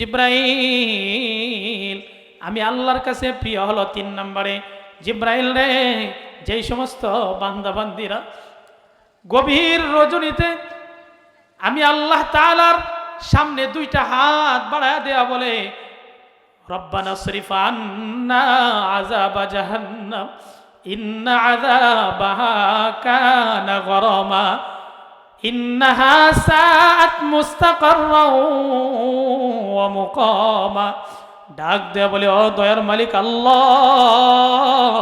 জিব্রাইল, আমি আল্লাহর কাছে প্রিয় হলো 3 নম্বরে। জিব্রাইল রে, যেই সমস্ত বান্দা বান্দিরা গভীর রজনীতে আমি আল্লাহ তাআলার সামনে 2টা হাত বাড়ায় দেয়া বলে, রব্বানা সরিফ আন্না আযাবা জাহান্নাম ইন্না আযাবাহা কানা গরামা ইন্নাহা সাআত মুস্তাকাররাও ওয়া মুকামা। ডাক দেয়া বলে, ও দয়ার মালিক আল্লাহ,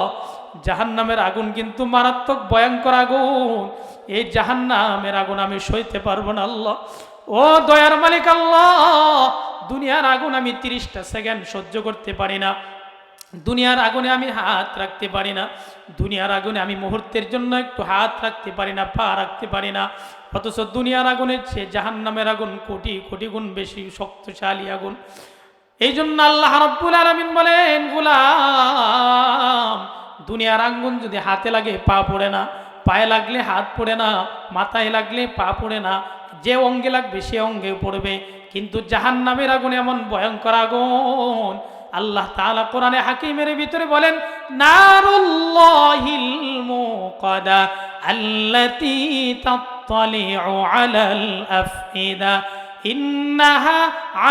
জাহান্নামের আগুন কিন্তু মারাত্মক ভয়ঙ্কর আগুন, এই জাহান্নামের আগুন আমি সইতে পারবো না আল্লাহ। ও দয়ার মালিক আল্লাহ, দুনিয়ার আগুন আমি 30টা সেকেন্ড সহ্য করতে পারি না, দুনিয়ার আগুনে আমি হাত রাখতে পারি না, দুনিয়ার আগুনে আমি মুহূর্তের জন্য একটু হাত রাখতে পারি না, পা রাখতে পারি না। অথচ দুনিয়ার আগুনের চেয়ে জাহান্নামের আগুন কোটি কোটি গুণ বেশি শক্তিশালী আগুন। এই জন্য আল্লাহ রাব্বুল আলামিন বলেন, গোলাম, দুনিয়ার আগুন যদি হাতে লাগে পা পড়ে না, পায়ে লাগলে হাত পড়ে না, মাথায় লাগলে পা পড়ে না, যে অঙ্গে লাগবে সে অঙ্গে পড়বে। কিন্তু জাহান্নামের আগুন এমন ভয়ঙ্কর আগুন, আল্লাহ তাআলা কোরআনে হাকিমের ভিতরে বলেন, নারুল্লাহিল মুকাদা আল্লাতী তাত্তালিউ আলাল আফইদা ইন্নাহা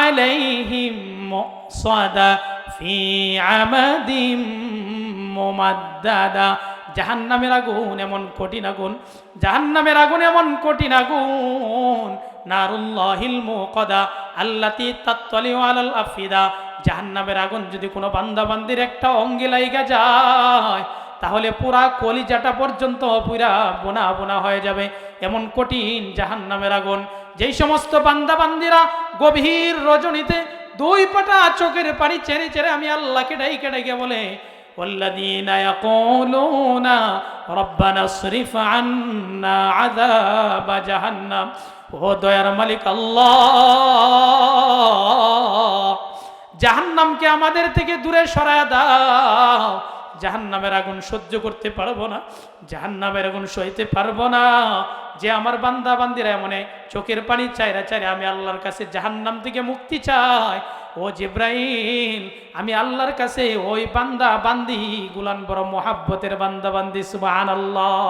আলাইহিম মুসাদা ফি আমাদিম মুমাদ্দাদা। জাহান্নামের আগুন এমন কঠিন আগুন, জাহান্নামের আগুন এমন কঠিন আগুন, নারুল্লাহিল মুকাদা আল্লাতী তাত্তালিউ আলাল আফইদা। জাহান্নামের আগুন যদি কোনো বান্দা বান্দির একটা অঙ্গে লাইগা যায়, তাহলে পুরা কলিজাটা পর্যন্ত পুরা বোনা বোনা হয়ে যাবে, এমন কঠিন জাহান্নামের আগুন। যেই সমস্ত বান্দা বান্দিরা গভীর রজনীতে 2 পাটা চোখের পানি ছেড়ে ছেড়ে আমি আল্লাহকে ডাইকে ডাইকে বলে, ওয়াল্লাযীনা ইয়াকুলুনা রব্বানা সরিফ আন্না আযাবা জাহান্নাম, ও দয়ার মালিক আল্লাহ, জাহান্নামকে আমাদের থেকে দূরে সরায় দাও, জাহান্নামের আগুন সহ্য করতে পারবো না, জাহান্নামের আগুন সইতে পারবো না। যে আমার বান্দা বান্দিরা মনে চোখের পানি চাইরা চাইরা আমি আল্লাহর কাছে জাহান্নাম থেকে মুক্তি চাই, ও জিব্রাইল, আমি আল্লাহর কাছে ওই বান্দা বান্দি গুলান বড় মোহাব্বতের বান্দা বান্দি, সুবহানাল্লাহ।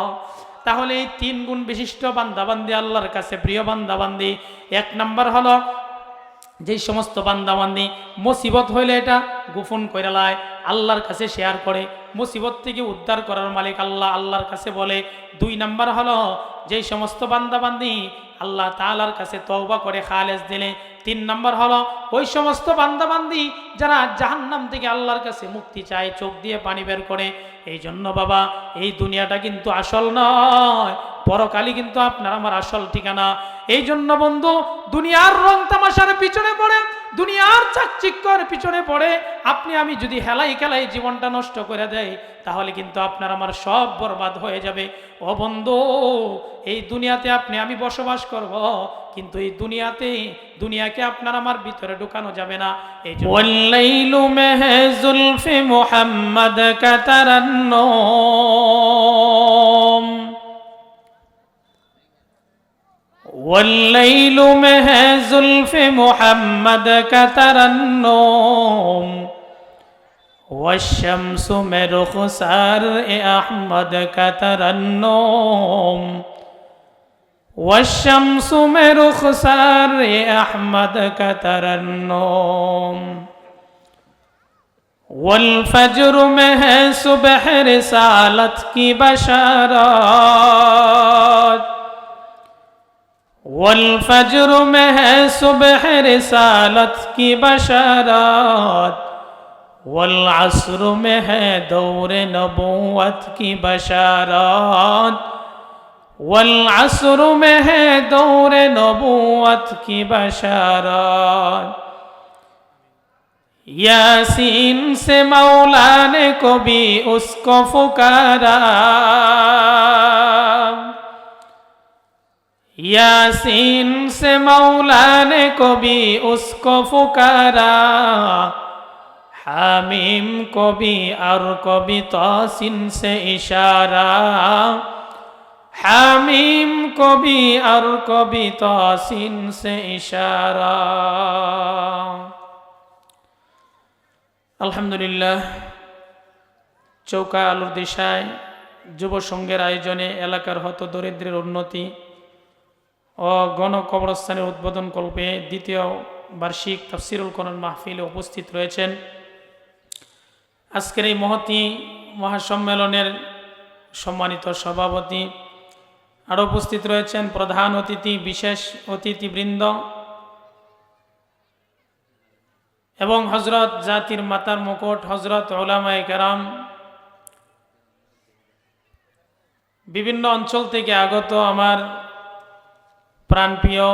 তাহলে এই 3 গুণ বিশিষ্ট বান্দা বান্দি আল্লাহর কাছে প্রিয় বান্দা বান্দি। 1 নম্বর হলো, যেই সমস্ত বান্দাবান্দি মুসিবত হইলে এটা গোপন করে লায়, আল্লাহর কাছে শেয়ার করে, মুসিবত থেকে উদ্ধার করার মালিক আল্লাহ, আল্লাহর কাছে বলে। 2 নম্বর হলো, যেই সমস্ত বান্দাবান্দি আল্লাহ তাআলার কাছে তওবা করে খালেস দিলে। 3 নম্বর হলো, ওই সমস্ত বান্দাবান্দি যারা জাহান্নাম থেকে আল্লাহর কাছে মুক্তি চায়, চোখ দিয়ে পানি বের করে। এই জন্য বাবা, এই দুনিয়াটা কিন্তু আসল নয়, পরকালই কিন্তু আপনার আমার আসল ঠিকানা। এই জন্য বন্ধু, দুনিয়ার রং তামাশার পিছনে পড়ে, দুনিয়ার চাকচিক্যের পিছনে পড়ে আপনি আমি যদি হেলাই খেলাই জীবনটা নষ্ট করে দেয়, তাহলে কিন্তু আপনার আমার সব বরবাদ হয়ে যাবে। ও বন্ধু, এই দুনিয়াতে আপনি আমি বসবাস করব, কিন্তু এই দুনিয়াকে আপনার আমার ভিতরে ঢুকানো যাবে না। এই জন্য ওয়াল্লাইলু মাহজুলফি মুহাম্মদ কাতারান্নুম, والليل مه زلف محمد كترنم والشمس में रुखसार अहमद كترنم والشمس में रुखसार अहमद كترنم والفجر में है सुबह रिसालत की बशारत والفجر में है सुबह रिसालत की बशारत والعصر में है दौर नबूवत की बशारत والعصر में है दौर नबूवत की बशारत यासीन से मौला ने को भी उसको पुकारा यासीन से मौला ने को भी उसको पुकारा हामीम को भी और को भी तौसीन से इशारा हामीम को भी और को भी तौसीन से इशारा। আলহামদুলিল্লাহ, চৌকা আলুর দিশায় যুব সংঘের আয়োজনে এলাকার হত দরিদ্রের উন্নতি ও গণ কবরস্থানের উদ্বোধন কল্পে দ্বিতীয় বার্ষিক তাফসিরুল কোরআন মাহফিলে উপস্থিত রয়েছেন। আজকের এই মহতী মহাসম্মেলনের সম্মানিত সভাপতি, আরও উপস্থিত রয়েছেন প্রধান অতিথি, বিশেষ অতিথিবৃন্দ এবং হজরত জাতির মাতার মুকুট হজরত উলামায়ে কেরাম, বিভিন্ন অঞ্চল থেকে আগত আমার প্রাণপ্রিয়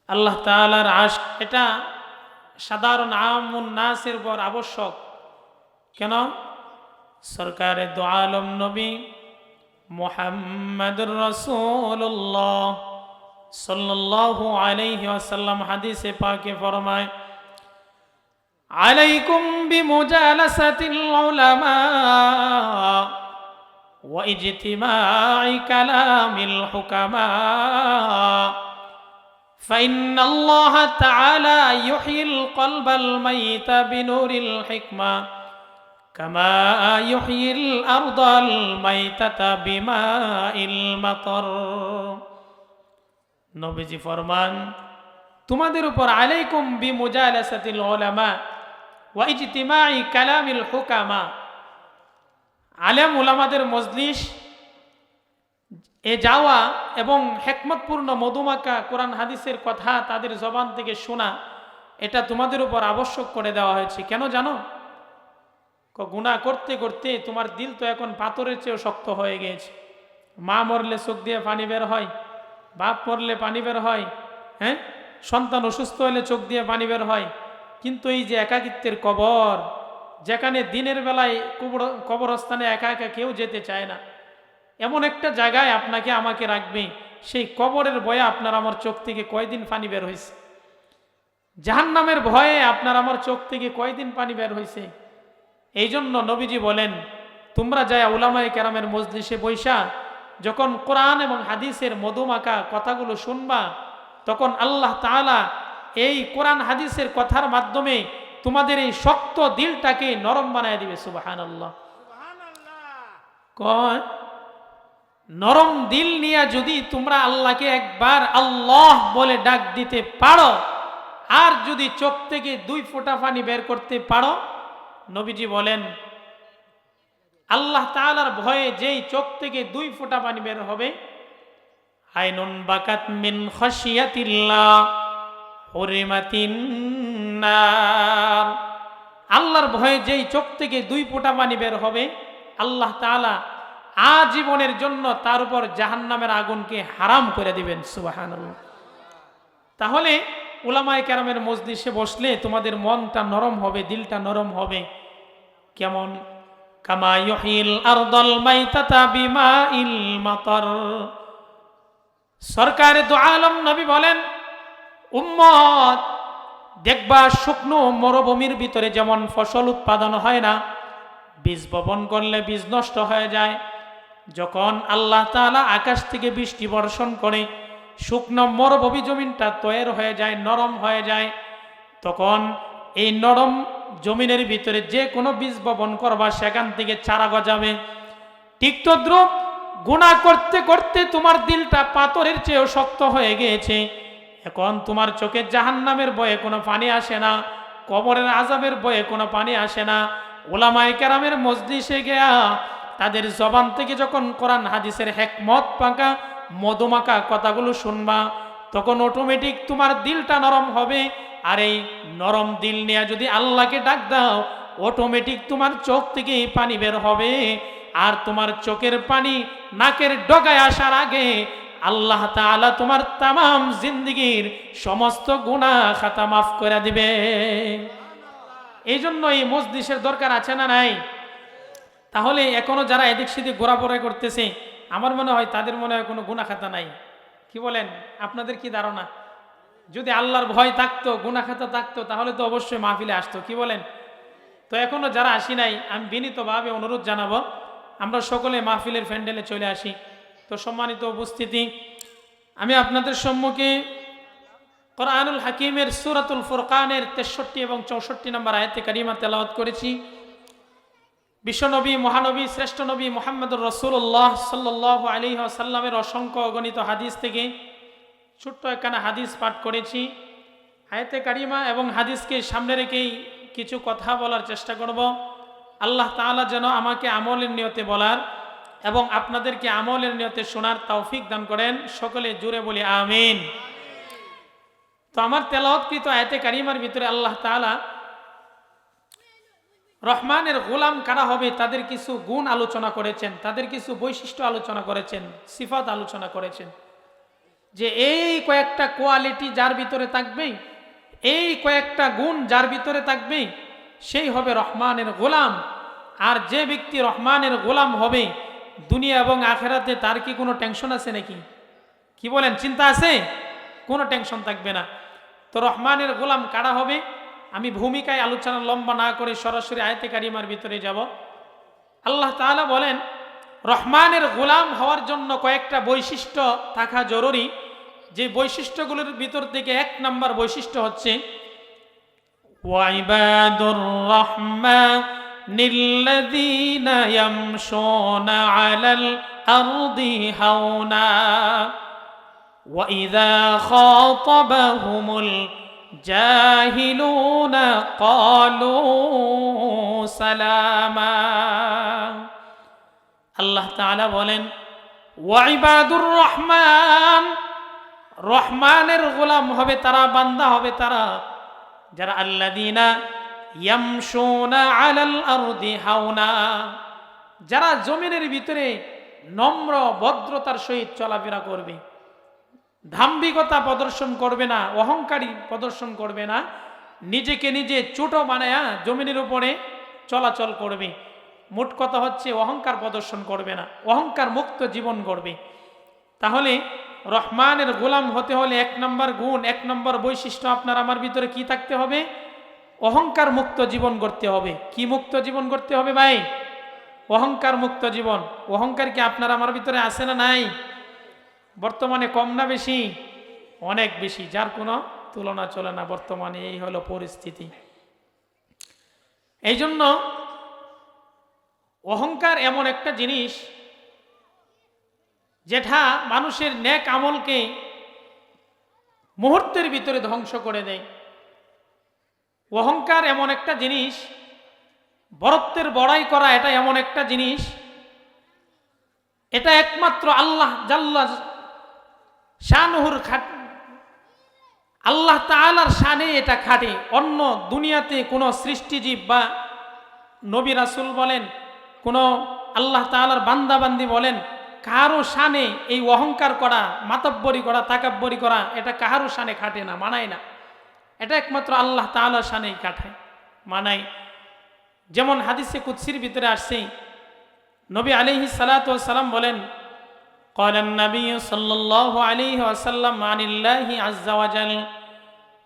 আল্লাহ তাআলার আশক। এটা সাধারণ আমুন নাসের পর আবশ্যক। কেন? সরকারে দো আলম নবী মুহাম্মদুর রাসূলুল্লাহ সাল্লাল্লাহু আলাইহি ওয়াসাল্লাম হাদিসে পাকে ফরমায়, আলাইকুম বিমুজালাসাতিল উলামা ওয়া ইজতিমাই কালামিল হুকামা ফাইন্নাল্লাহা তাআলা ইউহয়িল কলবাল মাইতা বিনুরিল হিকমা কামা ইউহয়িল আরদাল মাইতাতা বিমাইল মাতর। নবীজি ফরমান, তোমাদের উপর আলাইকুম বিমুজালাসাতিল উলামা ওয়া ইজতিমাই কালামিল হুকামা, আলেম উলামাদের মজলিস এ যাওয়া এবং হিকমতপূর্ণ মধুমাখা কোরআন হাদিসের কথা তাদের জবান থেকে শোনা, এটা তোমাদের উপর আবশ্যক করে দেওয়া হয়েছে। কেন জানো? গুনাহ করতে করতে তোমার দিল তো এখন পাথরের চেয়েও শক্ত হয়ে গিয়েছে। মা মরলে চোখ দিয়ে পানি বের হয়, বাপ মরলে পানি বের হয়, হ্যাঁ, সন্তান অসুস্থ হলে চোখ দিয়ে পানি বের হয়। কিন্তু এই যে একাকিত্বের কবর, যেখানে দিনের বেলায় কবরস্থানে একা একা কেউ যেতে চায় না, এমন একটা জায়গায় আপনাকে আমাকে রাখবে, সেই কবরের ভয়ে আপনার আমার চোখ থেকে কয়দিন পানি বের হয়েছে? জাহান্নামের ভয়ে আপনার আমার চোখ থেকে কয়দিন পানি বের হয়েছে? এই জন্য নবীজি বলেন, তোমরা যায় উলামায়ে কেরামের মজলিসে বৈশা যখন কোরআন এবং হাদিসের মধুমাখা কথাগুলো শুনবা, তখন আল্লাহ তাআলা এই কোরআন হাদিসের কথার মাধ্যমে তোমাদের এই শক্ত দিলটাকে নরম বানায় দিবে। সুবহানাল্লাহ। কয়, নরম দিল নিয়ে যদি তোমরা আল্লাহকে একবার আল্লাহ বলে ডাক দিতে পারো, আর যদি চোখ থেকে 2 ফোঁটা পানি বের করতে পারো, নবীজি বলেন আল্লাহ তাআলার ভয়ে যেই চোখ থেকে 2 ফোঁটা পানি বের হবে, আইনুন বাকাত মিন খাশিয়াতিল্লাহ হুরিমাতিন নার, আল্লাহর ভয়ে যেই চোখ থেকে 2 ফোঁটা পানি বের হবে, আল্লাহ তাআলা আজীবনের জন্য তার উপর জাহান্নামের আগুনকে হারাম করে দিবেন। সুবহানাল্লাহ। তাহলে উলামায়ে কেরামের মজলিসে বসলে তোমাদের মনটা নরম হবে, দিলটা নরম হবে। কেমন? কামা ইউহয়িল আরদাল মাইতাতা বিমাইল মাতর। সরকারে দো আলম নবী বলেন, উম্মত দেখবা শুকনো মরুভূমির ভিতরে যেমন ফসল উৎপাদন হয় না, বীজ বপন করলে বীজ নষ্ট হয়ে যায়, যখন আল্লাহ তাআলা আকাশ থেকে বৃষ্টি বর্ষণ করে শুকনো মরুভূমি জমিনটা তৈর হয়ে যায়, নরম হয়ে যায়, তখন এই নরম জমিনের ভিতরে যে কোনো বীজ বপন করবা সেখান থেকে চারা গজাবে। ঠিক তদ্রূপ গুনাহ করতে করতে তোমার দিলটা পাথরের চেয়েও শক্ত হয়ে গিয়েছে, এখন তোমার চোখে জাহান্নামের ভয়ে কোনো পানি আসে না, কবরের আযাবের ভয়ে কোনো পানি আসে না। উলামায়ে কেরামের মজলিসে গিয়া তাদের জবান থেকে যখন কোরআন হাদিসের হিকমত পাকা মধুমাখা কথাগুলো শুনবা, তখন অটোমেটিক তোমার দিলটা নরম হবে। আর এই নরম দিল নিয়ে যদি আল্লাহকে ডাক দাও, অটোমেটিক তোমার চোখ থেকে পানি বের হবে। আর তোমার চোখের পানি নাকের ডগায় আসার আগে আল্লাহ তাআলা তোমার তামাম জিন্দেগীর সমস্ত গুনাহ খাতা মাফ করে দিবে। এই জন্য এই মজলিসের দরকার আছে না নাই? তাহলে এখনো যারা এদিক সেদিক ঘোরাফেরা করতেছে, আমার মনে হয় তাদের মনে হয় কোনো গুনাহ খাতা নাই। কি বলেন? আপনাদের কি ধারণা? যদি আল্লাহর ভয় থাকতো, গুনাহ খাতা থাকতো, তাহলে তো অবশ্যই মাহফিলে আসতো। কি বলেন? তো এখনো যারা আসি নাই, আমি বিনীতভাবে অনুরোধ জানাবো আমরা সকলে মাহফিলের প্যান্ডেলে চলে আসি। তো সম্মানিত উপস্থিতি, আমি আপনাদের সম্মুখে কোরআনুল হাকিমের সূরাতুল ফুরকানের 63 এবং 64 নম্বর আয়াতে কারিমা তেলাওয়াত করেছি। বিশ্বনবী, মহানবী, শ্রেষ্ঠ নবী মুহাম্মদুর রাসূলুল্লাহ সাল্লাল্লাহু আলাইহি ওয়াসাল্লামের অসংখ্য অগণিত হাদিস থেকে ছোট্ট একখানা হাদিস পাঠ করেছি। আয়াতে কারিমা এবং হাদিসকে সামনে রেখেই কিছু কথা বলার চেষ্টা করব। আল্লাহ তাআলা যেন আমাকে আমলের নিয়তে বলার এবং আপনাদেরকে আমলের নিয়তে শোনার তৌফিক দান করেন। সকলে জুড়ে বলি আমিন। তো আমার তেলাওয়াতকৃত আয়াতে কারিমার ভিতরে আল্লাহ তাআলা রহমানের গোলাম কারা হবে তাদের কিছু গুণ আলোচনা করেছেন, তাদের কিছু বৈশিষ্ট্য আলোচনা করেছেন, সিফাত আলোচনা করেছেন, যে এই কয়েকটা কোয়ালিটি যার ভিতরে থাকবে, এই কয়েকটা গুণ যার ভিতরে থাকবে, সেই হবে রহমানের গোলাম। আর যে ব্যক্তি রহমানের গোলাম হবে, দুনিয়া এবং আখেরাতে তার কি কোনো টেনশন আছে নাকি? কি বলেন, চিন্তা আছে? কোনো টেনশন থাকবে না। তো রহমানের গোলাম কারা হবে, আমি ভূমিকায় আলোচনা লম্বা না করে সরাসরি আয়াতে কারিমার ভিতরে যাব। আল্লাহ তাআলা বলেন, রহমানের গোলাম হওয়ার জন্য কয়েকটা বৈশিষ্ট্য থাকা জরুরি। যে বৈশিষ্ট্যগুলোর ভিতর থেকে এক নাম্বার বৈশিষ্ট্য হচ্ছে ওয়াইবাদুর রাহমানিল্লাযীনা ইয়ামশুনা আলাল আরদি হাওনা ওয়া ইযা খাতাবাহুমুল জাহিলুনা ক্বালু সালামা। আল্লাহ তাআলা বলেন, ওয়াইবাদুর রহমান, রহমানের গোলাম হবে তারা, বান্দা হবে তারা যারা আল্লাযীনা ইয়ামশুনা আলাল আরদি হাওনা, যারা জমিনের ভিতরে নম্র ভদ্রতার সহিত চলাফেরা করবে, দাম্ভিকতা প্রদর্শন করবে না, অহংকারী প্রদর্শন করবে না, নিজেকে নিজে ছোট বানায়া জমিনের উপরে চলাচল করবে। মোট কথা হচ্ছে অহংকার প্রদর্শন করবে না, অহংকার মুক্ত জীবন গড়বে। তাহলে রহমানের গোলাম হতে হলে এক নম্বর গুণ, এক নম্বর বৈশিষ্ট্য আপনার আমার ভিতরে কি থাকতে হবে? অহংকার মুক্ত জীবন গড়তে হবে। কি মুক্ত জীবন গড়তে হবে ভাই? অহংকার মুক্ত জীবন। অহংকার কি আপনার আমার ভিতরে আছে না নাই? বর্তমানে কম না বেশি? অনেক বেশি, যার কোনো তুলনা চলে না। বর্তমানে এই হলো পরিস্থিতি। এই জন্য অহংকার এমন একটা জিনিস যেটা মানুষের নেক আমলকে মুহূর্তের ভিতরে ধ্বংস করে দেয়। অহংকার এমন একটা জিনিস, বড়ত্বের বড়াই করা এটা এমন একটা জিনিস, এটা একমাত্র আল্লাহ জাল্লা শানুহুর আল্লাহ তাআলার শানে এটা খাটে। অন্য দুনিয়াতে কোনো সৃষ্টিজীব বা নবী রাসূল বলেন, কোনো আল্লাহ তাআলার বান্দাবান্দি বলেন, কারো শানে এই অহংকার করা, মাতব্বরি করা, তাকাব্বরি করা, এটা কারো শানে খাটে না, মানায় না। এটা একমাত্র আল্লাহ তাআলার শানেই খাটায়, মানায়। যেমন হাদিসে কুদসির ভিতরে আসছে, নবী আলাইহিস সালাতু ওয়াস সালাম বলেন, قال النبي صلى الله عليه وسلم عن الله عز وجل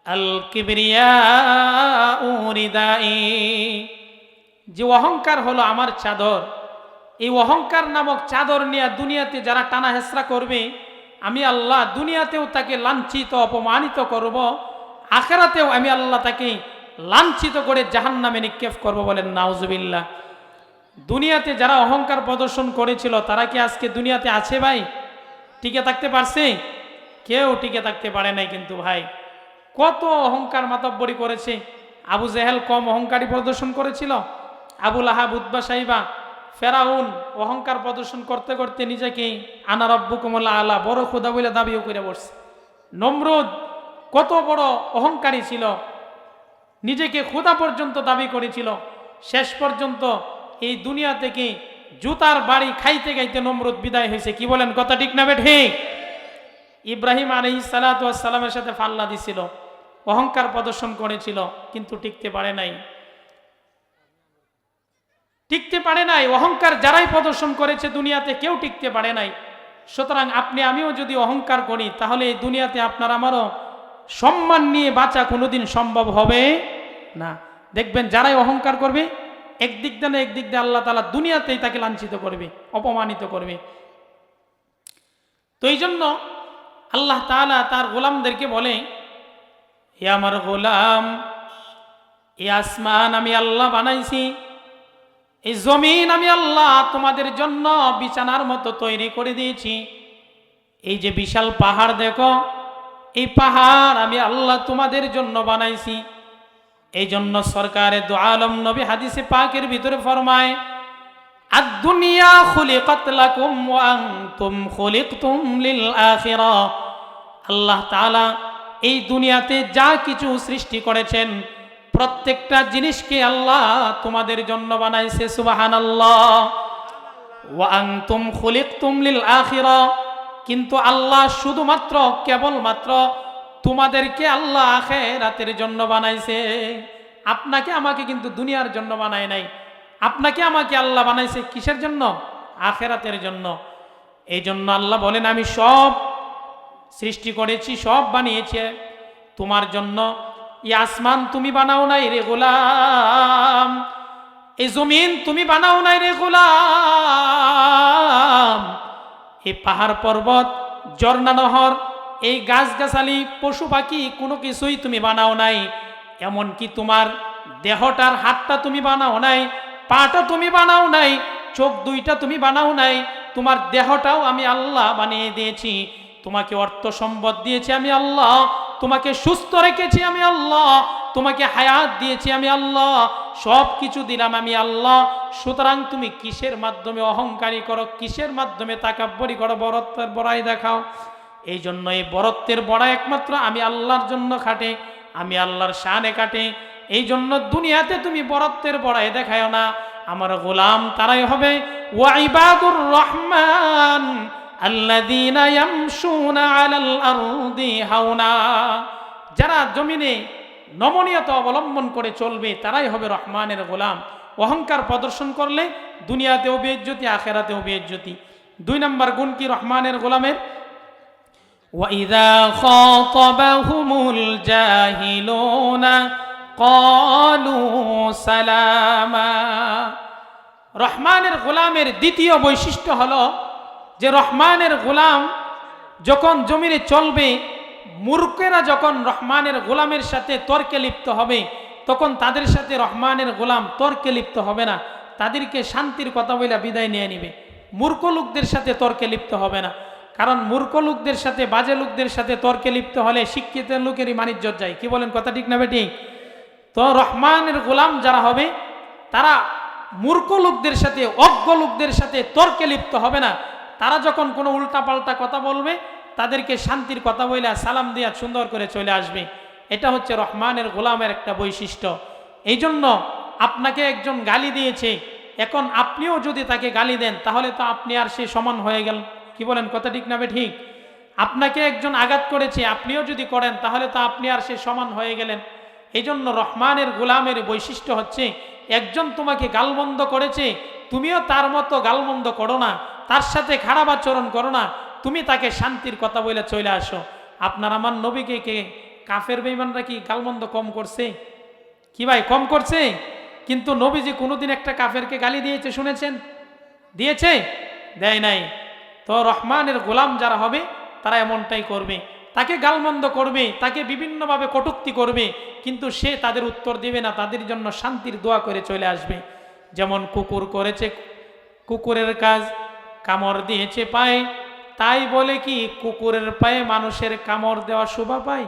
الكبرياء ردائي, যে অহংকার হলো আমার চাদর। এই অহংকার নামক চাদর নিয়ে দুনিয়াতে যারা টানা হেসরা করবে, আমি আল্লাহ দুনিয়াতেও তাকে লাঞ্ছিত অপমানিত করব, আখিরাতেও আমি আল্লাহ তাকে লাঞ্ছিত করে জাহান্নামে নিক্ষেপ করব। বলেন নাউজুবিল্লাহ। দুনিয়াতে যারা অহংকার প্রদর্শন করেছিল তারা কি আজকে দুনিয়াতে আছে ভাই? টিকে থাকতে পারছে? কেউ টিকে থাকতে পারে নাই। কিন্তু ভাই কত অহংকার মাতব্বরি করেছে। আবু জেহেল কম অহংকারী প্রদর্শন করেছিল? আবু লাহাব, উতবা, সাইবা, ফেরাউন অহংকার প্রদর্শন করতে করতে নিজেকে আনা রাব্বুকুমুল আলা, বড় খোদা বলে দাবিও করে বসছে। নমরুদ কত বড় অহংকারী ছিল, নিজেকে খোদা পর্যন্ত দাবি করেছিল। শেষ পর্যন্ত এই দুনিয়া থেকে জুতার বাড়ি খাইতে খাইতে নমরুদ বিদায় হয়েছে। কি বলেন, কথা ঠিক না বেঠে? ইব্রাহিম আলাইহিস সালাতু ওয়াস সালামের সাথে ফাল্লা দিছিল, অহংকার প্রদর্শন করেছিল, কিন্তু টিকতে পারে নাই, টিকতে পারে নাই। অহংকার যারাই প্রদর্শন করেছে দুনিয়াতে কেউ টিকতে পারে নাই। সুতরাং আপনি আমিও যদি অহংকার করি তাহলে এই দুনিয়াতে আপনার আমারও সম্মান নিয়ে বাঁচা কোনোদিন সম্ভব হবে না। দেখবেন যারাই অহংকার করবে একদিক দিয়ে না একদিক দিয়ে আল্লাহ তাআলা দুনিয়াতেই তাকে লাঞ্ছিত করবে, অপমানিত করবে। তো এই জন্য আল্লাহ তাআলা তার গোলামদেরকে বলে, হে আমার গোলাম, এই আসমান আমি আল্লাহ বানাইছি, এই জমিন আমি আল্লাহ তোমাদের জন্য বিছানার মতো তৈরি করে দিয়েছি। এই যে বিশাল পাহাড় দেখো, এই পাহাড় আমি আল্লাহ তোমাদের জন্য বানাইছি। এই জন্য সরকারে দু আলম নবী হাদিসে পাকের ভিতরে ফরমায়, আদ-দুনিয়া খুলিকাত লাকুম ওয়া আনতুম খুলিকতুম লিল আখিরাহ। আল্লাহ তাআলা এই দুনিয়াতে যা কিছু সৃষ্টি করেছেন প্রত্যেকটা জিনিসকে আল্লাহ তোমাদের জন্য বানাইছে। সুবহানাল্লাহ। ওয়া আনতুম খুলিকতুম লিল আখিরাহ, কিন্তু আল্লাহ শুধুমাত্র কেবলমাত্র তোমাদেরকে আল্লাহ আখিরাতের জন্য বানাইছে। আপনাকে আমাকে কিন্তু দুনিয়ার জন্য বানায় নাই। আপনাকে আমাকে আল্লাহ বানাইছে কিসের জন্য? আখিরাতের জন্য। এই জন্য আল্লাহ বলেন, আমি সব সৃষ্টি করেছি, সব বানিয়েছি তোমার জন্য। এই আসমান তুমি বানাও নাই রে গোলাম, এই জমিন তুমি বানাও নাই রে গোলাম, এই পাহাড় পর্বত, ঝর্ণা নহর, এই গাছগাছালি, পশু পাখি কোনো কিছুই তুমি বানাও নাই। এমনকি তোমার দেহটার হাতটা তুমি বানাও নাই, পাটা তুমি বানাও নাই, চোখ দুইটা তুমি বানাও নাই। তোমার দেহটাও আমি আল্লাহ বানিয়ে দিয়েছি। তোমাকে অর্থ সম্পদ দিয়েছি আমি আল্লাহ, তোমাকে সুস্থ রেখেছি আমি আল্লাহ, তোমাকে হায়াত দিয়েছি আমি আল্লাহ, সব কিছু দিলাম আমি আল্লাহ। সুতরাং তুমি কিসের মাধ্যমে অহংকারী করো, কিসের মাধ্যমে তাকাব্বরি করো, বরত্বের বড়াই দেখাও? এই জন্য এই বরত্বের বড়াই একমাত্র আমি আল্লাহর জন্য খাটে, আমি আল্লাহর শানে কাটে। এই জন্য দুনিয়াতে তুমি বরত্বের বড়াই দেখায় না। আমার গোলাম তারাই হবে ওয়া ইবাদুর রহমান আল্লাযীনা ইয়ামশুনা আলাল আরদি হাওনা, যারা জমিনে নমনীয়তা অবলম্বন করে চলবে তারাই হবে রহমানের গোলাম। অহংকার প্রদর্শন করলে দুনিয়াতেও বেইজ্জতি, আখিরাতেও বেইজ্জতি। 2 নম্বর গুণ কি রহমানের গোলামের? ওয়াইযা খাতাবাহুমুল জাহিলুনা ক্বালু সালামা। রহমানের গোলামের দ্বিতীয় বৈশিষ্ট্য হলো যে রহমানের গোলাম যখন জমিনে চলবে, মূর্খেরা যখন রহমানের গোলামের সাথে তর্কে লিপ্ত হবে তখন তাদের সাথে রহমানের গোলাম তর্কে লিপ্ত হবে না, তাদেরকে শান্তির কথা বলে বিদায় নিয়ে নিবে। মূর্খ লোকদের সাথে তর্কে লিপ্ত হবে না, কারণ মূর্খ লোকদের সাথে, বাজে লোকদের সাথে তর্কে লিপ্ত হলে শিক্ষিত লোকেরই মানিজ্জত যায়। কি বলেন, কথা ঠিক না বেটি? তো রহমানের গোলাম যারা হবে তারা মূর্খ লোকদের সাথে, অজ্ঞ লোকদের সাথে তর্কে লিপ্ত হবে না। তারা যখন কোনো উল্টাপাল্টা কথা বলবে তাদেরকে শান্তির কথা বলে সালাম দিয়া সুন্দর করে চলে আসবে। এটা হচ্ছে রহমানের গোলামের একটা বৈশিষ্ট্য। এই জন্য আপনাকে একজন গালি দিয়েছে, এখন আপনিও যদি তাকে গালি দেন তাহলে তো আপনি আর সে সমান হয়ে গেল। কি বলেন, কথা ঠিক না ঠিক? আপনাকে একজন আঘাত করেছে, আপনিও যদি করেন তাহলে তো আপনি আর সে সমান হয়ে গেলেন। এই জন্য রহমানের গোলামের বৈশিষ্ট্য হচ্ছে একজন তোমাকে গালমন্দ করেছে, তুমিও তার মতো গালমন্দ করো না, তার সাথে খারাপ আচরণ করো না, তুমি তাকে শান্তির কথা বলে চলে আসো। আপনার আমার নবীকে কে কাফের বেঈমানরা কি গালমন্দ কম করছে? কি ভাই, কম করছে? কিন্তু নবীজি কোনোদিন একটা কাফেরকে গালি দিয়েছে শুনেছেন? দিয়েছে? দেয় নাই। তো রহমানের গোলাম যারা হবে তারা এমনটাই করবে, তাকে গালমন্দ করবে, তাকে বিভিন্নভাবে কটূক্তি করবে, কিন্তু সে তাদের উত্তর দেবে না, তাদের জন্য শান্তির দোয়া করে চলে আসবে। যেমন কুকুর করেছে কুকুরের কাজ, কামড় দিয়েছে পায়ে, তাই বলে কি কুকুরের পায়ে মানুষের কামড় দেওয়া শোভা পায়?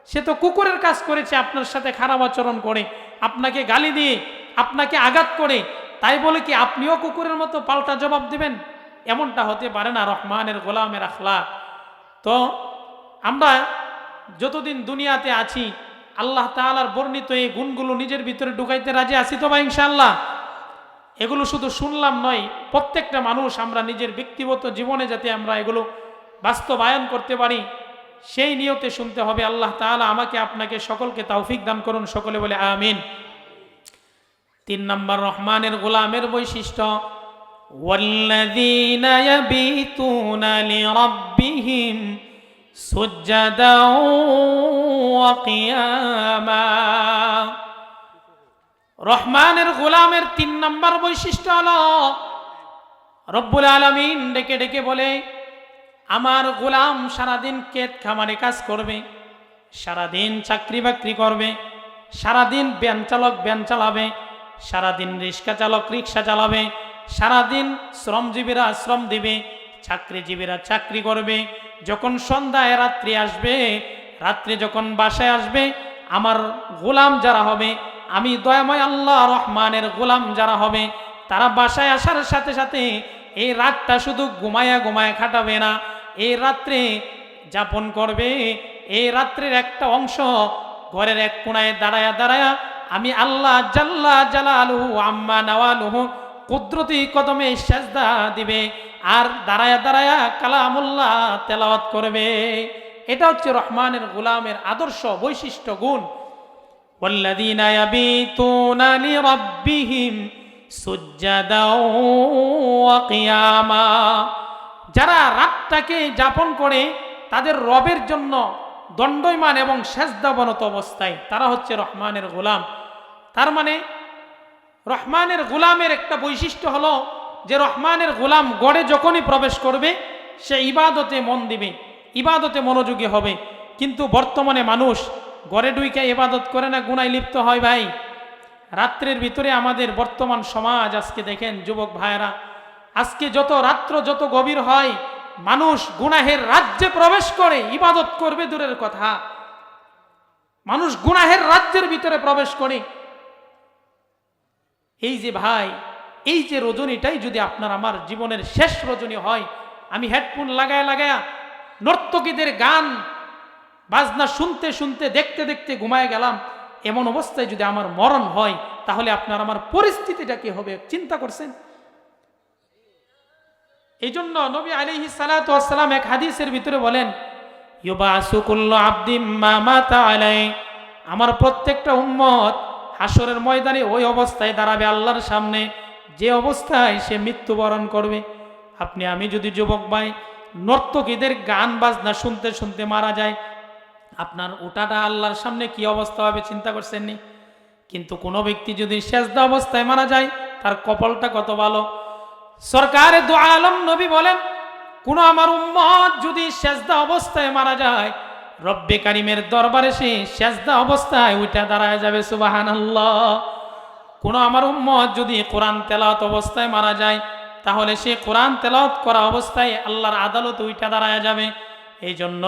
সে তো কুকুরের কাজ করেছে, আপনার সাথে খারাপ আচরণ করে, আপনাকে গালি দিয়ে, আপনাকে আঘাত করে, তাই বলে কি আপনিও কুকুরের মতো পাল্টা জবাব দিবেন? এমনটা হতে পারে না রহমানের গোলামের আখলাক। তো আমরা যতদিন দুনিয়াতে আছি আল্লাহ তাআলার বর্ণিত এই গুণগুলো নিজের ভিতরে ঢুকাইতে রাজি আছি তো ভাই ইনশাআল্লাহ? এগুলো শুধু শুনলাম নয়, প্রত্যেকটা মানুষ আমরা নিজের ব্যক্তিগত জীবনে যাতে আমরা এগুলো বাস্তবায়ন করতে পারি সেই নিয়তে শুনতে হবে। আল্লাহ তাআলা আমাকে আপনাকে সকলকে তৌফিক দান করুন, সকলে বলে আমিন। 3 নম্বর রহমানের গোলামের বৈশিষ্ট্য, ওয়াল্লাযীনা ইয়াবিতুনা লিরাব্বিহিম সুজদাও ওয়া কিয়ামা। রহমানের গোলামের 3 নম্বর বৈশিষ্ট্য হলো রব্বুল আলামিন ডেকে ডেকে বলে, আমার গোলাম সারাদিন ক্ষেত খামারে কাজ করবে, সারাদিন চাকরি বাকরি করবে, সারাদিন ভ্যান চালক ভ্যান চালাবে, সারাদিন রিক্সা চালক রিক্সা চালাবে, সারাদিন শ্রমজীবীরা শ্রম দিবে, চাকরিজীবীরা চাকরি করবে। যখন সন্ধ্যায় রাত্রি আসবে, রাত্রে যখন বাসায় আসবে, আমার গোলাম যারা হবে, আমি দয়াময় আল্লাহ রহমানের গোলাম যারা হবে, তারা বাসায় আসার সাথে সাথে এই রাতটা শুধু ঘুমায়া ঘুমায়া কাটাবে না, এই রাত্রে যাপন করবে। এই রাত্রের একটা অংশ ঘরের এক কোণায় দাঁড়ায়া দাঁড়ায়া আমি আল্লাহ জাল্লা জালালুহু আম্মা নাওয়ালুহু কুদরতি কদমে সেজদা দিবে, আর দাঁড়ায়া দাঁড়ায়া কালামুল্লাহ তেলাওয়াত করবে। এটা হচ্ছে রহমানের গোলামের আদর্শ বৈশিষ্ট্য গুণ। ওয়াল্লাযীনা ইয়াবিতুনা লিরাব্বিহিম সুজ্জাদাও ওয়া কিয়ামা, যারা রাতটাকে যাপন করে তাদের রবের জন্য দণ্ডায়মান এবং সেজদাবনত অবস্থায়, তারা হচ্ছে রহমানের গোলাম। তার মানে রহমানের গোলামের একটা বৈশিষ্ট্য হলো যে রহমানের গোলাম গড়ে যখনই প্রবেশ করবে সে ইবাদতে মন দিবে, ইবাদতে মনোযোগী হবে। কিন্তু বর্তমানে মানুষ গড়ে ডুইকে ইবাদত করে না, গুনায় লিপ্ত হয়। ভাই, রাত্রের ভিতরে আমাদের বর্তমান সমাজ আজকে দেখেন যুবক ভাইয়েরা, আজকে যত রাত্র যত গভীর হয়, মানুষ গুনাহের রাজ্যে প্রবেশ করে, ইবাদত করবে দূরের কথা, মানুষ গুনাহের রাজ্যের ভিতরে প্রবেশ করে। এই যে ভাই, এই যে রজনীটাই যদি আপনার আমার জীবনের শেষ রজনী হয়, আমি হেডফোন লাগায় লাগায়া নর্তকীদের গান বাজনা শুনতে শুনতে দেখতে দেখতে ঘুমায় গেলাম, এমন অবস্থায় যদি আমার মরণ হয়, তাহলে আপনার আমার পরিস্থিতিটা কি হবে চিন্তা করছেন? এই জন্য নবী আলাইহিস সালাতু ওয়াস সালাম এক হাদিসের ভিতরে বলেন, ইউবাসু কুল্লু আবদিম মা মাতা আলাই, আমার প্রত্যেকটা উম্মত হাসরের ময়দানে ওই অবস্থায় দাঁড়াবে আল্লাহর সামনে যে অবস্থায় সে মৃত্যুবরণ করবে। আপনি আমি যদি যুবক ভাই নর্তকীদের গান বাজনা শুনতে শুনতে মারা যায়, আপনার ওটাটা আল্লাহর সামনে কি অবস্থা হবে চিন্তা করছেননি? কিন্তু কোনো ব্যক্তি যদি সেজদা অবস্থায় মারা যায়, তার কপালটা কত ভালো। সরকারে দু আলম নবী বলেন, কোন আমার উম্মত যদি সেজদা অবস্থায় মারা যায়, রব্বে কারিমের দরবারে সে সেজদা অবস্থায় উঠে দাঁড়ায় যাবে, সুবহানাল্লাহ। কোন আমার উম্মত যদি কোরআন তেলাওয়াত অবস্থায় মারা যায়, তাহলে সে কোরআন তেলাওয়াত করা অবস্থায় আল্লাহর আদালতে উঠে দাঁড়ায় যাবে। এই জন্য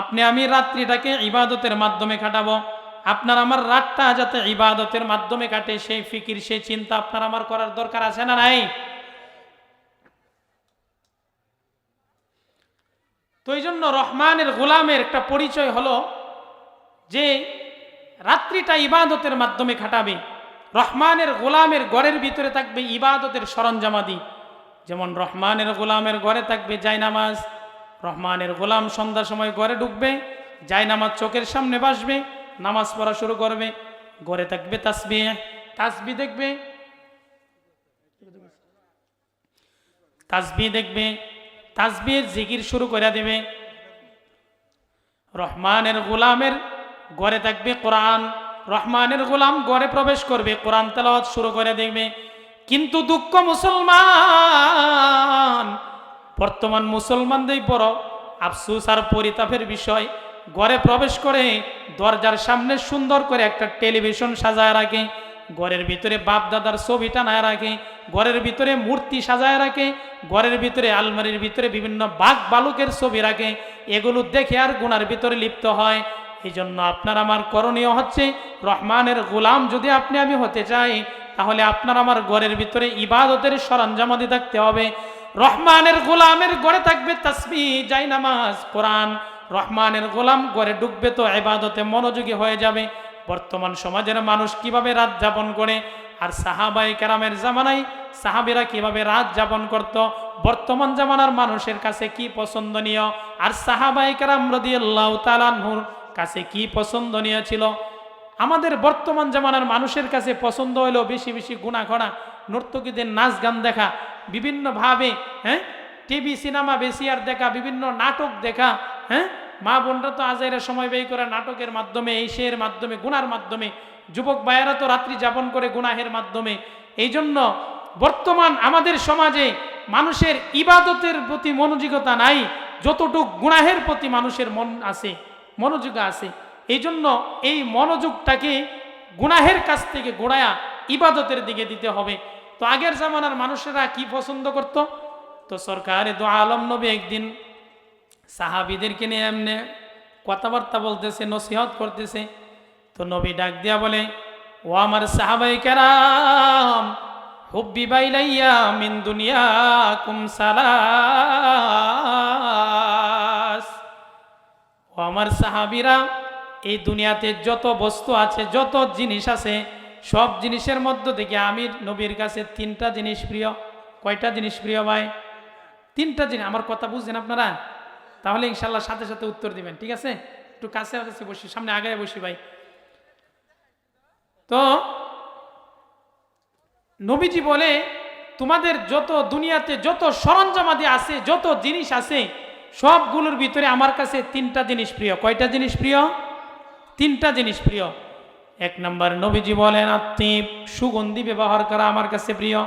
আপনি আমি রাত্রিটাকে ইবাদতের মাধ্যমে কাটাবো। আপনার আমার রাতটা যাতে ইবাদতের মাধ্যমে কাটে, সেই ফিকির সেই চিন্তা আপনার আমার করার দরকার আছে না নাই? তো এই জন্য রহমানের গোলামের একটা পরিচয় হলো যে রাত্রিটা ইবাদতের মাধ্যমে কাটাবে। রহমানের গোলামের ঘরের ভিতরে থাকবে ইবাদতের সরঞ্জামাদি, যেমন রহমানের গোলামের ঘরে থাকবে জায়নামাজ। রহমানের গোলাম সন্ধ্যার সময় ঘরে ঢুকবে, জায়নামাজ চোখের সামনে বসবে, নামাজ পড়া শুরু করবে। ঘরে থাকবে তাসবিহ, তাসবিহ দেখবে, তাসবিহ দেখবে, তাসবিহের জিকির শুরু করে দেবে। রহমানের গোলামের ঘরে থাকবে কোরআন, রহমানের গোলাম ঘরে প্রবেশ করবে, কোরআন তেলাওয়াত শুরু করে দেবে। কিন্তু দুঃখ মুসলমান, বর্তমান মুসলমানদের বড় আফসোস আর পরিতাপের বিষয়, ঘরে প্রবেশ করে দরজার সামনে সুন্দর করে একটা টেলিভিশন সাজায় রাখে, ঘরের ভিতরে বাপ দাদার ছবি টানায় রাখে, ঘরের ভিতরে মূর্তি সাজায় রাখে, ঘরের ভিতরে আলমারির ভিতরে বিভিন্ন বাঘ বালুকের ছবি রাখে। এগুলো দেখে আর গুনার ভিতরে লিপ্ত হয়। এই জন্য আপনার আমার করণীয় হচ্ছে, রহমানের গোলাম যদি আপনি আমি হতে চাই, তাহলে আপনার আমার ঘরের ভিতরে ইবাদতের সরঞ্জামাদি থাকতে হবে। রহমানের গোলামের ঘরে থাকবে তাসবিহ, জায়নামাজ, কোরআন। রহমানের গোলাম ঘরে ঢুকবে তো ইবাদতে মনোযোগী হয়ে যাবে। বর্তমান সমাজের মানুষ কিভাবে রাত যাপন করে, আর সাহাবায়ে কেরামের জামানায় সাহাবীরা কিভাবে রাত যাপন করত, বর্তমান জামানার মানুষের কাছে কি পছন্দনীয়, আর সাহাবায়ে কেরাম রাদিয়াল্লাহু তাআলা আনহুর কাছে কি পছন্দনীয় ছিল। আমাদের বর্তমান জামানার মানুষের কাছে পছন্দ হলো বেশি বেশি গুনাহ করা, নর্তকীদের নাচ গান দেখা, বিভিন্নভাবে টিভি সিনেমা বেশিয়ার দেখা, বিভিন্ন নাটক দেখা। মা বোনরা তো আজাইরা সময় ব্যয় করে নাটকের মাধ্যমে, এই শের মাধ্যমে, গুনার মাধ্যমে। যুবক ভাইয়েরা তো রাত্রি যাপন করে গুনাহের মাধ্যমে। এই জন্য বর্তমান আমাদের সমাজে মানুষের ইবাদতের প্রতি মনোযোগিতা নাই, যতটুক গুনাহের প্রতি মানুষের মন আছে, মনোযোগ আছে। এই জন্য এই মনোযোগটাকে গুনাহের কাছ থেকে গোড়ায়া ইবাদতের দিকে দিতে হবে। তো আগের জামানার মানুষেরা কি পছন্দ করত? তো সরকারে দো আলম নবী একদিন সাহাবিদেরকে নিয়ে এমনি কথাবার্তা বলতেছে, নসিহত করতেছে। তো নবী ডাক দিয়া বলে, ও আমার সাহাবায়ে কেরাম, হুব্বি বাইলাইয়া মিন দুনিয়াকুম সালাস। ও আমার সাহাবীরা, এই দুনিয়াতে যত বস্তু আছে, যত জিনিস আছে, সব জিনিসের মধ্য থেকে আমি নবীর কাছে তিনটা জিনিস প্রিয়। কয়টা জিনিস প্রিয় ভাই? তিনটা জিনিস। আমার কথা বুঝছেন আপনারা? তাহলে ইনশাল্লাহ সাথে সাথে উত্তর দিবেন, ঠিক আছে? একটু কাছে কাছে বসি, সামনে আগায় বসি ভাই। তো নবীজি বলে, তোমাদের যত দুনিয়াতে যত সরঞ্জামাদি আছে, যত জিনিস আছে, সবগুলোর ভিতরে আমার কাছে তিনটা জিনিস প্রিয়। কয়টা জিনিস প্রিয়? তিনটা জিনিস প্রিয়। এক নম্বর নবীজি বলেন, আত্মীপ, সুগন্ধি ব্যবহার করা আমার কাছে প্রিয়।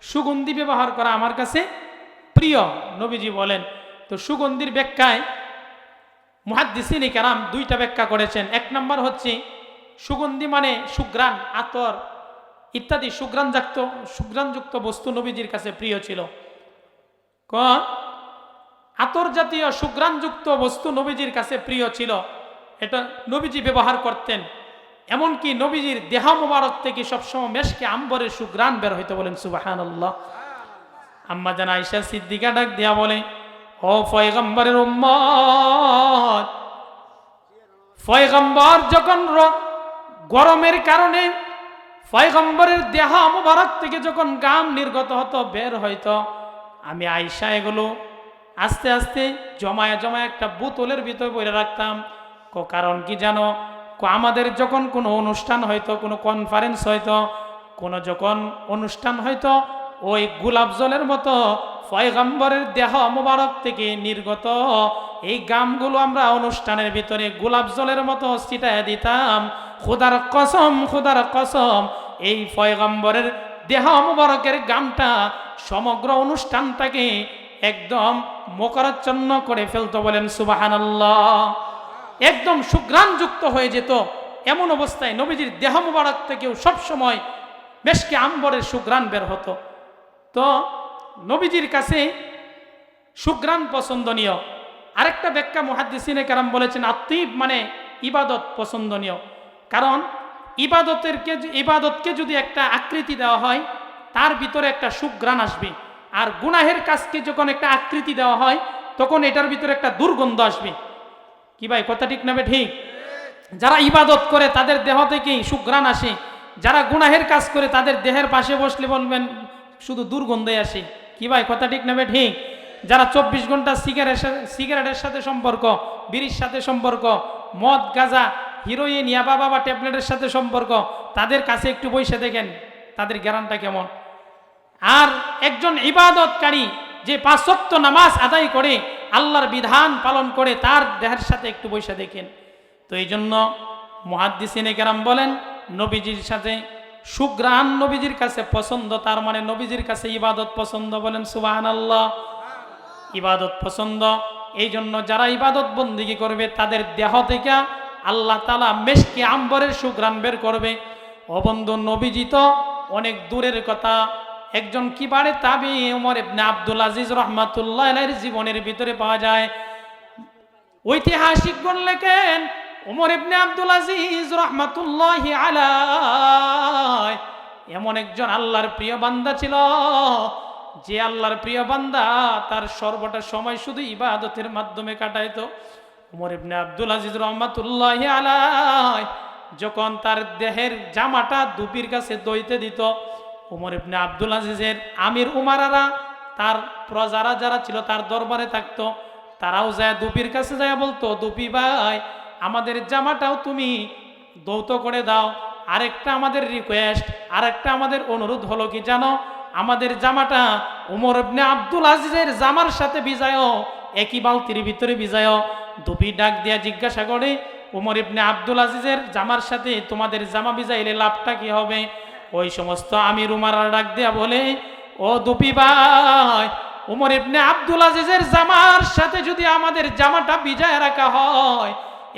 সুগন্ধি ব্যবহার করা আমার কাছে প্রিয়, নবীজি বলেন। তো সুগন্ধির ব্যাখ্যায় মুহাদ্দিসিনে কেরাম দুইটা ব্যাখ্যা করেছেন। এক নম্বর হচ্ছে সুগন্ধি মানে সুঘ্রাণ, আতর ইত্যাদি সুঘ্রাণযুক্ত বস্তু নবীজির কাছে প্রিয় ছিল। আতর জাতীয় সুঘ্রাণযুক্ত বস্তু নবীজির কাছে প্রিয় ছিল, এটা নবীজি ব্যবহার করতেন। এমনকি নবীজির দেহ মোবারক থেকে সবসময় মেশকে আম্বরের সুঘ্রাণ বের হইতে, বলেন সুবহানাল্লাহ। আম্মা জান আয়েশা সিদ্দিকা ডাক দিয়া বলে, ও পয়গম্বরের উম্মত, পয়গম্বর যখন গরমের কারণে পয়গম্বরের দেহ মোবারক থেকে যখন গাম নির্গত হতো, বের হইতো, আমি আয়েশা এগুলো আস্তে আস্তে জমায় জমায় একটা বোতলের ভিতরে বইরে রাখতাম। কারণ কি জানো? আমাদের যখন কোনো অনুষ্ঠান হয়তো, কোনো কনফারেন্স হয়তো, কোনো যখন অনুষ্ঠান হয়তো, ওই গোলাপ জলের মতো পয়গম্বরের দেহ মোবারক থেকে নির্গত এই গামগুলো আমরা অনুষ্ঠানের ভিতরে গোলাপ জলের মতো ছিটায় দিতাম। খোদার কসম, খোদার কসম, এই পয়গম্বরের দেহ মোবারকের গামটা সমগ্র অনুষ্ঠানটাকে একদম মোকারচ্ছন্ন করে ফেলতো, বলেন সুবহানাল্লাহ। একদম সুঘ্রাণযুক্ত হয়ে যেত। এমন অবস্থায় নবীজির দেহ মোবারক থেকেও সবসময় মেশকে আম্বরের সুঘ্রাণ বের হতো। তো নবীজির কাছে সুঘ্রাণ পছন্দনীয়। আরেকটা ব্যাখ্যা মুহাদ্দিসিনে কেরাম বলেছেন, আত্মীব মানে ইবাদত পছন্দনীয়। কারণ ইবাদতকে যদি একটা আকৃতি দেওয়া হয়, তার ভিতরে একটা সুঘ্রাণ আসবে। আর গুনাহের কাজকে যখন একটা আকৃতি দেওয়া হয়, তখন এটার ভিতরে একটা দুর্গন্ধ আসবে। কি ভাই, কথা ঠিক না? ঠিক। যারা ইবাদত করে তাদের দেহ থেকেই সুঘ্রাণ আসে, যারা গুনাহের কাজ করে তাদের দেহের পাশে বসলে বলবেন শুধু দুর্গন্ধে আসে। কি ভাই, কথা ঠিক না? ঠিক। যারা 24 ঘন্টা সিগারেটের সাথে সম্পর্ক, বিড়ির সাথে সম্পর্ক, মদ গাঁজা হিরোইন ইয়াবা বাবা ট্যাবলেটের সাথে সম্পর্ক, তাদের কাছে একটু বসে দেখেন তাদের জ্ঞানটা কেমন। আর একজন ইবাদতকারী যে 5 ওয়াক্ত নামাজ আদায় করে, আল্লাহর বিধান পালন করে, তার দেহের সাথে একটু বসে দেখেন। তো এই জন্য মুহাদ্দিসিনে কেরাম বলেন, নবীজির সাথে সুঘ্রাণ নবীজির কাছে পছন্দ, তার মানে নবীজির কাছে ইবাদত পছন্দ, বলেন সুবহানাল্লাহ। ইবাদত পছন্দ, এই জন্য যারা ইবাদত বন্দিগি করবে তাদের দেহ থেকে আল্লাহ তাআলা মেশকে আম্বরের সুঘ্রাণ বের করবে। ও বন্ধু, নবীজি তো অনেক দূরের কথা, একজন কিবারে তাবি ওমর ইবনে আব্দুল আজিজ রাহমাতুল্লাহ আলাইহির জীবনের ভিতরে পাওয়া যায়। ঐতিহাসিকগণ লেখেন, ওমর ইবনে আব্দুল আজিজ রাহমাতুল্লাহি আলাইহি এমন একজন আল্লাহর প্রিয় বান্দা ছিল, যে আল্লাহর প্রিয় বান্দা তার সর্বটা সময় শুধু ইবাদতের মাধ্যমে কাটাইতো। ওমর ইবনে আব্দুল আজিজ রাহমাতুল্লাহি আলাইহি যখন তার দেহের জামাটা দুপির কাছে দইতে দিত, ওমর ইবনে আব্দুল আজিজের আমির উমারারা, তার প্রজারা যারা ছিল তার দরবারে থাকতো, তারাও যায় দুপির কাছে যায় বলতো, দুপি ভাই, আমাদের জামাটাও তুমি দৌত করে দাও। আরেকটা আমাদের রিকোয়েস্ট, আরেকটা আমাদের অনুরোধ হলো কি জানো? আমাদের জামাটা ওমর ইবনে আব্দুল আজিজের জামার সাথে ভিজায়ও, একই বালতির ভিতরে ভিজায়ও। দুপি ডাক দিয়া জিজ্ঞাসা করে, ওমর ইবনে আব্দুল আজিজের জামার সাথে তোমাদের জামা ভিজাইলে লাভটা কি হবে? ওই সমস্ত আমির উমারা ডাক দিয়া বলে, ও দুপি ভাই, ওমর ইবনে আব্দুল আজিজের জামার সাথে যদি আমাদের জামাটা ভিজায় রাখা হয়,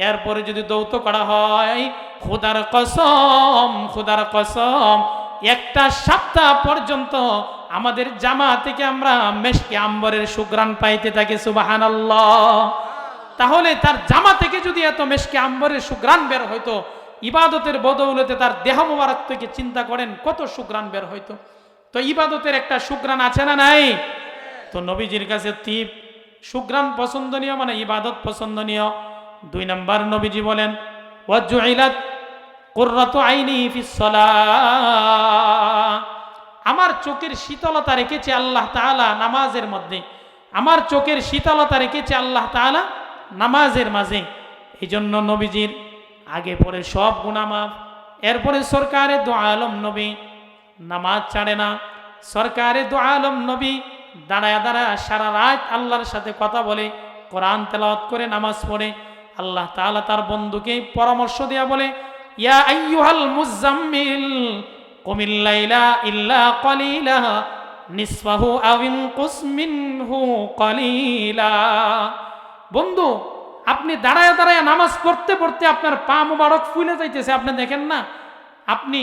এরপরে যদি দৌত করা হয়, খোদার কসম একটা সপ্তাহ পর্যন্ত আমাদের জামা থেকে আমরা মেশকে আম্বরের সুঘ্রাণ পাইতে থাকি। সুবহানাল্লাহ। তাহলে তার জামা থেকে যদি এত মেশকে আম্বরের সুঘ্রাণ বের হইতো, ইবাদতের বদৌলতে তার দেহ মোবারক থেকে চিন্তা করেন কত সুঘ্রাণ বের হইতো। তো ইবাদতের একটা সুঘ্রাণ আছে না নাই? তো নবীজির কাছে তিব সুঘ্রাণ পছন্দনীয়, মানে ইবাদত পছন্দনীয়। 2 নম্বর নবীজি বলেন ওয়াজুইলাত কুররাতু আইনি ফিস সালাহ, আমার চোখের শীতলতা রেখেছে আল্লাহ তাআলা নামাজের মধ্যে, আমার চোখের শীতলতা রেখেছে আল্লাহ তাআলা নামাজের মাঝে। এই জন্য নবীজির আগে পরে সব গুনাহ মাফ। এরপরে সরকারে দু আলম নবী নামাজ ছাড়ে না। সরকারে দু আলম নবী দাঁড়ায় দাঁড়ায় সারা রাত আল্লাহর সাথে কথা বলে, কোরআন তেলাওয়াত করে নামাজ পড়ে। আল্লাহ তাআলা তার বন্ধুকে পরামর্শ দেয়া বলে, ইয়া আইয়ুহাল মুজাম্মিল কুমিল লাইলা ইল্লা কলিলা নিসফাহু আও ইনকুস মিনহু কলিলা। বন্ধু, আপনি দাঁড়ায় দাঁড়ায় নামাজ পড়তে পড়তে আপনার পা মুবারক ফুলে যাইতেছে, আপনি দেখেন না? আপনি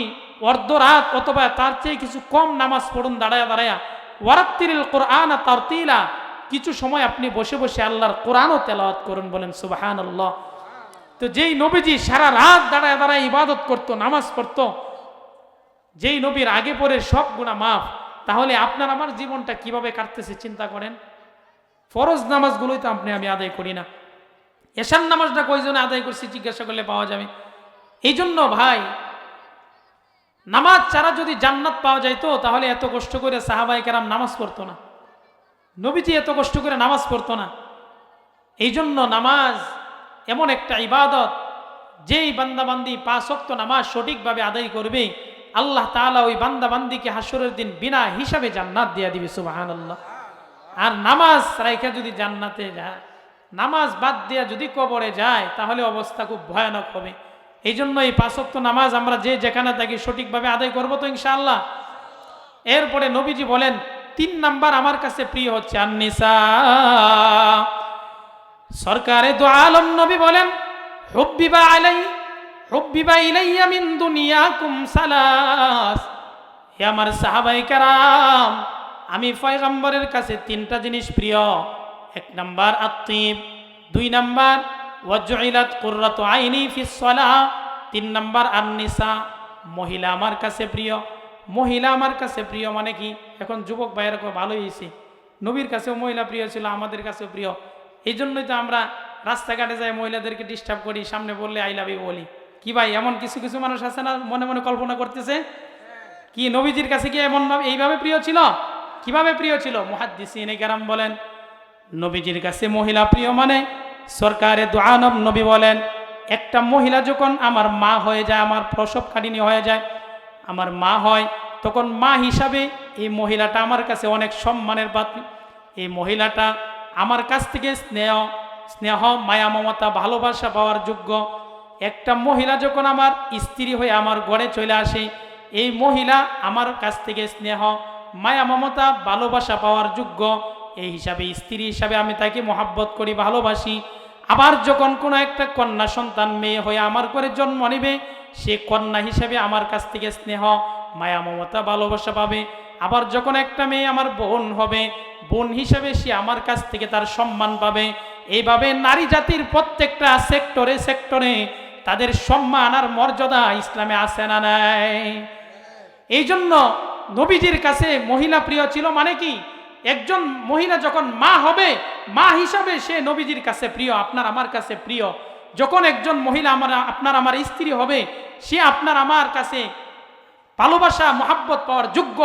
অর্ধরাত অথবা তার চেয়ে কিছু কম নামাজ পড়ুন দাঁড়ায় দাঁড়ায়। ওয়ারাত্তিলিল কোরআন তারতিলা, কিছু সময় আপনি বসে বসে আল্লাহর কোরআনও তেলাওয়াত করুন। বলেন সুবহানাল্লাহ। তো যেই নবীজি সারা রাত দাঁড়ায় দাঁড়ায় ইবাদত করত, নামাজ পড়ত, যেই নবীর আগে পরে সব গুনাহ মাফ, তাহলে আপনার আমার জীবনটা কিভাবে কাটতেছে চিন্তা করেন। ফরজ নামাজগুলোই তো আমি আদায় করি না। এশার নামাজটা কয়জনে আদায় করছি জিজ্ঞাসা করলে পাওয়া যাবে। এই জন্য ভাই, নামাজ ছাড়া যদি জান্নাত পাওয়া যাইতো তাহলে এত কষ্ট করে সাহাবায়ে কেরাম নামাজ পড়তো না, নবীজি এত কষ্ট করে নামাজ পড়তো না। এই জন্য নামাজ এমন একটা ইবাদত, যেই বান্দাবান্দি 5 ওয়াক্ত নামাজ সঠিকভাবে আদায় করবে, আল্লাহ তাআলা ওই বান্দাবান্দিকে হাসরের দিন বিনা হিসাবে জান্নাত দিয়ে দিবে। সুবহানাল্লাহ। আর নামাজ রাইখা যদি জান্নাতে যায়, নামাজ বাদ দিয়া যদি কবরে যায়, তাহলে অবস্থা খুব ভয়ানক হবে। এই জন্য এই 5 ওয়াক্ত নামাজ আমরা যে যেখানে থাকি সঠিকভাবে আদায় করবো তো ইনশাআল্লাহ। এরপরে নবীজি বলেন 3 নাম্বার আমার কাছে প্রিয় হচ্ছে আন-নিসা। সরকারে দু আলম নবী বলেন হুব্বিবা ইলাইয়া মিন দুনিয়াকুম সালাস। হে আমার সাহাবায়ে কেরাম, আমি পয়গম্বরের কাছে 3টা জিনিস প্রিয়। 1 নাম্বার আত-তিব, 2 নাম্বার ওয়াজুইলাত কুররাতু আইনি ফিস সালাহ, 3 নাম্বার আন-নিসা। মহিলা আমার কাছে প্রিয়। মহিলা আমার কাছে প্রিয় মানে কি? এখন যুবক ভাইয়েরা ভালো হয়েছে, নবীর কাছেও মহিলা প্রিয় ছিল, আমাদের কাছেও প্রিয়। এই জন্যই তো আমরা রাস্তাঘাটে যাই মহিলাদেরকে ডিস্টার্ব করি, সামনে বললে আই লাভ ইউ বলি। কি ভাই, এমন কিছু কিছু মানুষ আছে না মনে মনে কল্পনা করতেছে? কি নবীজির কাছে কি এমন ভাবে এইভাবে প্রিয় ছিল? কিভাবে প্রিয় ছিল? মুহাদ্দিসিনে কেরাম বলেন নবীজির কাছে মহিলা প্রিয় মানে সরকারে দু আলম নবী বলেন, একটা মহিলা যখন আমার মা হয়ে যায়, আমার প্রসবকারিণী হয়ে যায়, আমার মা হয়, তখন মা হিসাবে এই মহিলাটা আমার কাছে অনেক সম্মানের পাত্রী। এই মহিলাটা আমার কাছ থেকে স্নেহ মায়া মমতা ভালোবাসা পাওয়ার যোগ্য। একটা মহিলা যখন আমার স্ত্রী হয়ে আমার ঘরে চলে আসে, এই মহিলা আমার কাছ থেকে স্নেহ মায়া মমতা ভালোবাসা পাওয়ার যোগ্য। এই হিসাবে স্ত্রী হিসাবে আমি তাকে মহাব্বত করি, ভালোবাসি। আবার যখন কোনো একটা কন্যা সন্তান মেয়ে হয়ে আমার ঘরে জন্ম নেবে, সে কন্যা হিসাবে আমার কাছ থেকে স্নেহ মায়া মমতা ভালোবাসা পাবে। আবার যখন একটা মেয়ে আমার বোন হবে, বোন হিসাবে সে আমার কাছ থেকে তার সম্মান পাবে। এইভাবে নারী জাতির প্রত্যেকটা সেক্টরে সেক্টরে তাদের সম্মান আর মর্যাদা ইসলামে আছে না নাই? এই জন্য নবীজির কাছে মহিলা প্রিয় ছিল মানে কি? একজন মহিলা যখন মা হবে, মা হিসাবে সে নবীজির কাছে প্রিয়, আপনার আমার কাছে প্রিয়। যখন একজন মহিলা আপনার আমার স্ত্রী হবে, সে আপনার আমার কাছে ভালোবাসা মহাব্বত পাওয়ার যোগ্য,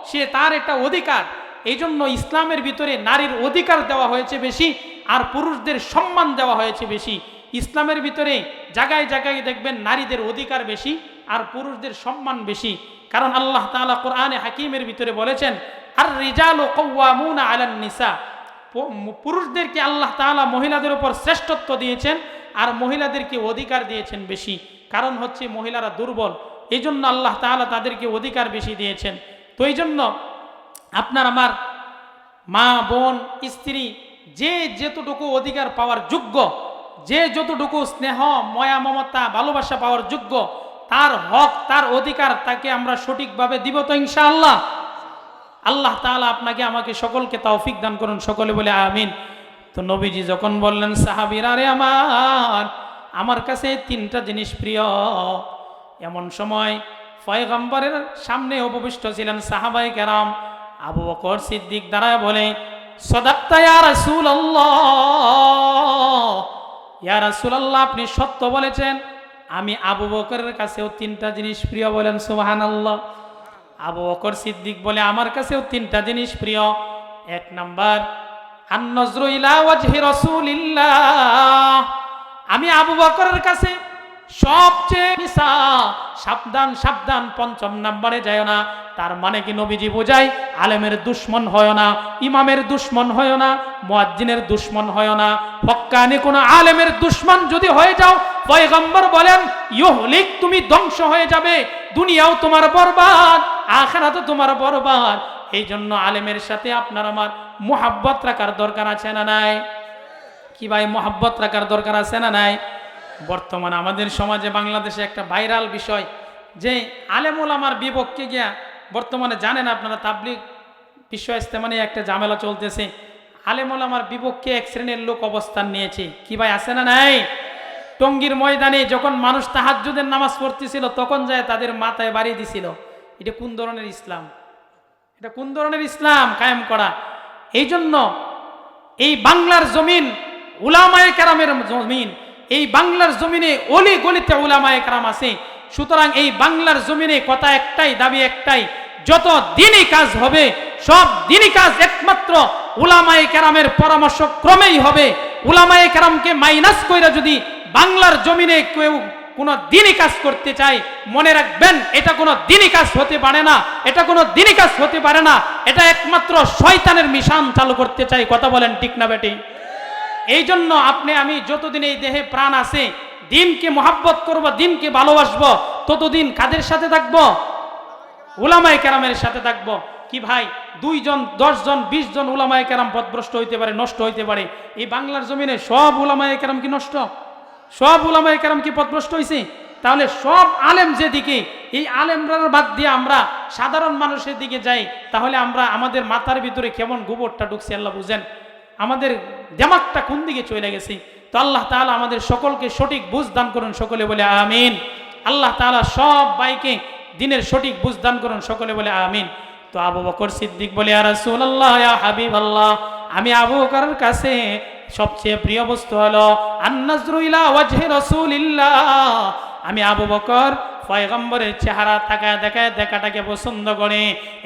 সে তার একটা অধিকার। এই জন্য ইসলামের ভিতরে নারীর অধিকার দেওয়া হয়েছে বেশি, আর পুরুষদের সম্মান দেওয়া হয়েছে বেশি। ইসলামের ভিতরে জায়গায় জায়গায় দেখবেন নারীদের অধিকার বেশি আর পুরুষদের সম্মান বেশি। কারণ আল্লাহ তাআলা কোরআনে হাকিমের ভিতরে বলেছেন, আর রিজালু কাওয়ামুনা আলান নিসা, পুরুষদেরকে আল্লাহ তাআলা মহিলাদের উপর শ্রেষ্ঠত্ব দিয়েছেন আর মহিলাদেরকে অধিকার দিয়েছেন বেশি। কারণ হচ্ছে মহিলারা দুর্বল, এই জন্য আল্লাহ তাআলা তাদেরকে অধিকার বেশি দিয়েছেন। তো এই জন্য আপনার আমার মা বোন স্ত্রী যে যেতটুকু অধিকার পাওয়ার যোগ্য, যে যতটুকু স্নেহ ময়া মমতা ভালোবাসা পাওয়ার যোগ্য, তার হক তার অধিকার তাকে আমরা সঠিকভাবে দিব তো ইনশাআল্লাহ। আল্লাহ তাআলা আপনাকে আমাকে সকলকে তৌফিক দান করুন, সকলে বলে আমিন। তো নবীজি যখন বললেন সাহাবীরা রে আমার কাছে তিনটা জিনিস প্রিয়, এমন সময় পয়গম্বরের সামনে উপবিষ্ট ছিলেন সাহাবায়ে কেরাম। আবু বকর সিদ্দিক দাঁড়ায় বলে, সাদাক্তা ইয়া রাসূলুল্লাহ, ইয়া রাসূলুল্লাহ আপনি সত্য বলেছেন, আমি আবু বকরের কাছেও তিনটা জিনিস প্রিয়। বলেন সুবহানাল্লাহ। আবু বকর সিদ্দিক বলে, আমার কাছেও তিনটা জিনিস প্রিয়। এক নাম্বার আন-নজরু ইলা ওয়াজহি রাসূলিল্লাহ, আমি আবু বকরের কাছে সবচেয়ে নিসা, সাবধান সাবধান, পঞ্চম নাম্বারে যায় না। তার মানে কি নবীজি বোঝায় আলেমের দুশ্মন হয় না, ইমামের দুশ্মন হয় না, মুয়াজ্জিনের দুশ্মন হয় না। হক্কানি কোন আলেমের দুশ্মন যদি হয়ে যাও, পয়গম্বর বলেন ইহলিক, তুমি ধ্বংস হয়ে যাবে, দুনিয়াও তোমার বরবাদ, আখিরাতও তোমার বরবাদ। এই জন্য আলেমের সাথে আপনার আমার মুহাব্বত রাখার দরকার আছে না নাই? কি ভাই, মুহাব্বত রাখার দরকার আছে না নাই? বর্তমানে আমাদের সমাজে বাংলাদেশে একটা ভাইরাল বিষয়, যে আলেম ওলামার বিপক্ষে গিয়া বর্তমানে জানেন আপনারা তাবলিগ বিশ্ব ইস্তেমানে একটা ঝামেলা চলতেছে। আলেম ওলামার বিপক্ষে এক শ্রেণীর লোক অবস্থান নিয়েছে। কি ভাই, আছে না নাই? টঙ্গীর ময়দানে যখন মানুষ তাহাজ্জুদের নামাজ পড়তেছিল, তখন যায় তাদের মাথায় বাড়ি দিছিল। এটা কোন ধরনের ইসলাম? এটা কোন ধরনের ইসলাম কায়েম করা? এই জন্য এই বাংলার জমিন উলামায়ে কেরামের জমিন, এই বাংলার জমিনে অলি গলিতে উলামায়ে কেরাম আছে। সুতরাং এই বাংলার জমিনে কথা একটাই, দাবি একটাই, যত দিনই কাজ হবে সব দিনই কাজ একমাত্র উলামায়ে কেরামের পরামর্শ ক্রমেই হবে। উলামায়ে কেরামকে মাইনাস কইরা যদি বাংলার জমিনে কেউ কোনো দিনই কাজ করতে চায়, মনে রাখবেন এটা কোনো দিনই কাজ হতে পারে না, এটা কোনো দিনই কাজ হতে পারে না। এটা একমাত্র শয়তানের মিশন চালু করতে চাই। কথা বলেন ঠিক না বেটি? এই জন্য আপনি আমি যতদিন এই দেহে প্রাণ আছে, দিনকে মহাব্বত করব, দিনকে ভালোবাসবো, ততদিন কাদের সাথে থাকবো? উলামায়ে কেরামের সাথে থাকবো। কি ভাই, 2 জন 10 জন 20 জন উলামায়ে কেরাম পথভ্রষ্ট হইতে পারে, নষ্ট হইতে পারে। এই বাংলার জমিনে সব উলামায়ে কেরাম কি নষ্ট? সব উলামায়ে কেরাম কি পথভ্রষ্ট হয়েছে? তাহলে সব আলেম যেদিকে, এই আলেমরা বাদ দিয়ে আমরা সাধারণ মানুষের দিকে যাই, তাহলে আমরা আমাদের মাথার ভিতরে কেমন গোবরটা ঢুকছে আল্লাহ বুঝেন, আমাদের দিমাগটা কোন দিকে চলে গেছে। তো আল্লাহ তাআলা আমাদের সকলকে সঠিক বুঝ দান করুন, সকলে বলে আমিন। আল্লাহ তাআলা সব ভাইকে দিনের সঠিক বুঝ দান করুন, সকলে বলে আমিন। তো আবু বকর সিদ্দিক বলে, ইয়া রাসূলুল্লাহ, ইয়া হাবিবাল্লাহ, আমি আবু বকরের কাছে সবচেয়ে প্রিয় বস্তু হলো আন-নজরু ইলা ওয়াজহি রাসূলিল্লাহ, আমি আবু বকর পয়গম্বরের চেহারা তাকায় দেখায় দেখাটাকে পছন্দ করে।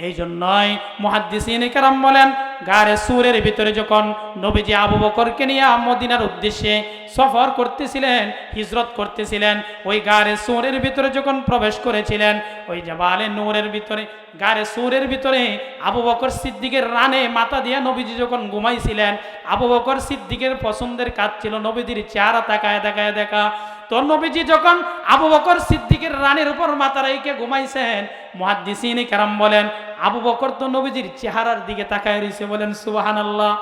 এই জন্যই মুহাদ্দিসিনে কেরাম বলেন, গারে সুরের ভিতরে যখন নবীজি আবু বকরকে নিয়ে মদিনার উদ্দেশ্যে সফর করতেছিলেন, হিজরত করতেছিলেন, ওই গারে সুরের ভিতরে যখন প্রবেশ করেছিলেন, ওই জাবালে নূরের ভিতরে, গারে সুরের ভিতরে আবু বকর সিদ্দিকের রানে মাথা দিয়ে নবীজি যখন ঘুমাইছিলেন, আবু বকর সিদ্দিকের পছন্দের কাজ ছিল নবীজির চেহারা তাকায় দেখায় দেখা। তো নবীজি যখন আবু বকর সিদ্দিকের রানের উপর মাথা রেখে ঘুমাইছেন, মুহাদ্দিসিনে কেরাম বলেন আবু বকর তো নবীজির চেহারার দিকে তাকায় রয়েছে। বলেন সুবহানাল্লাহ।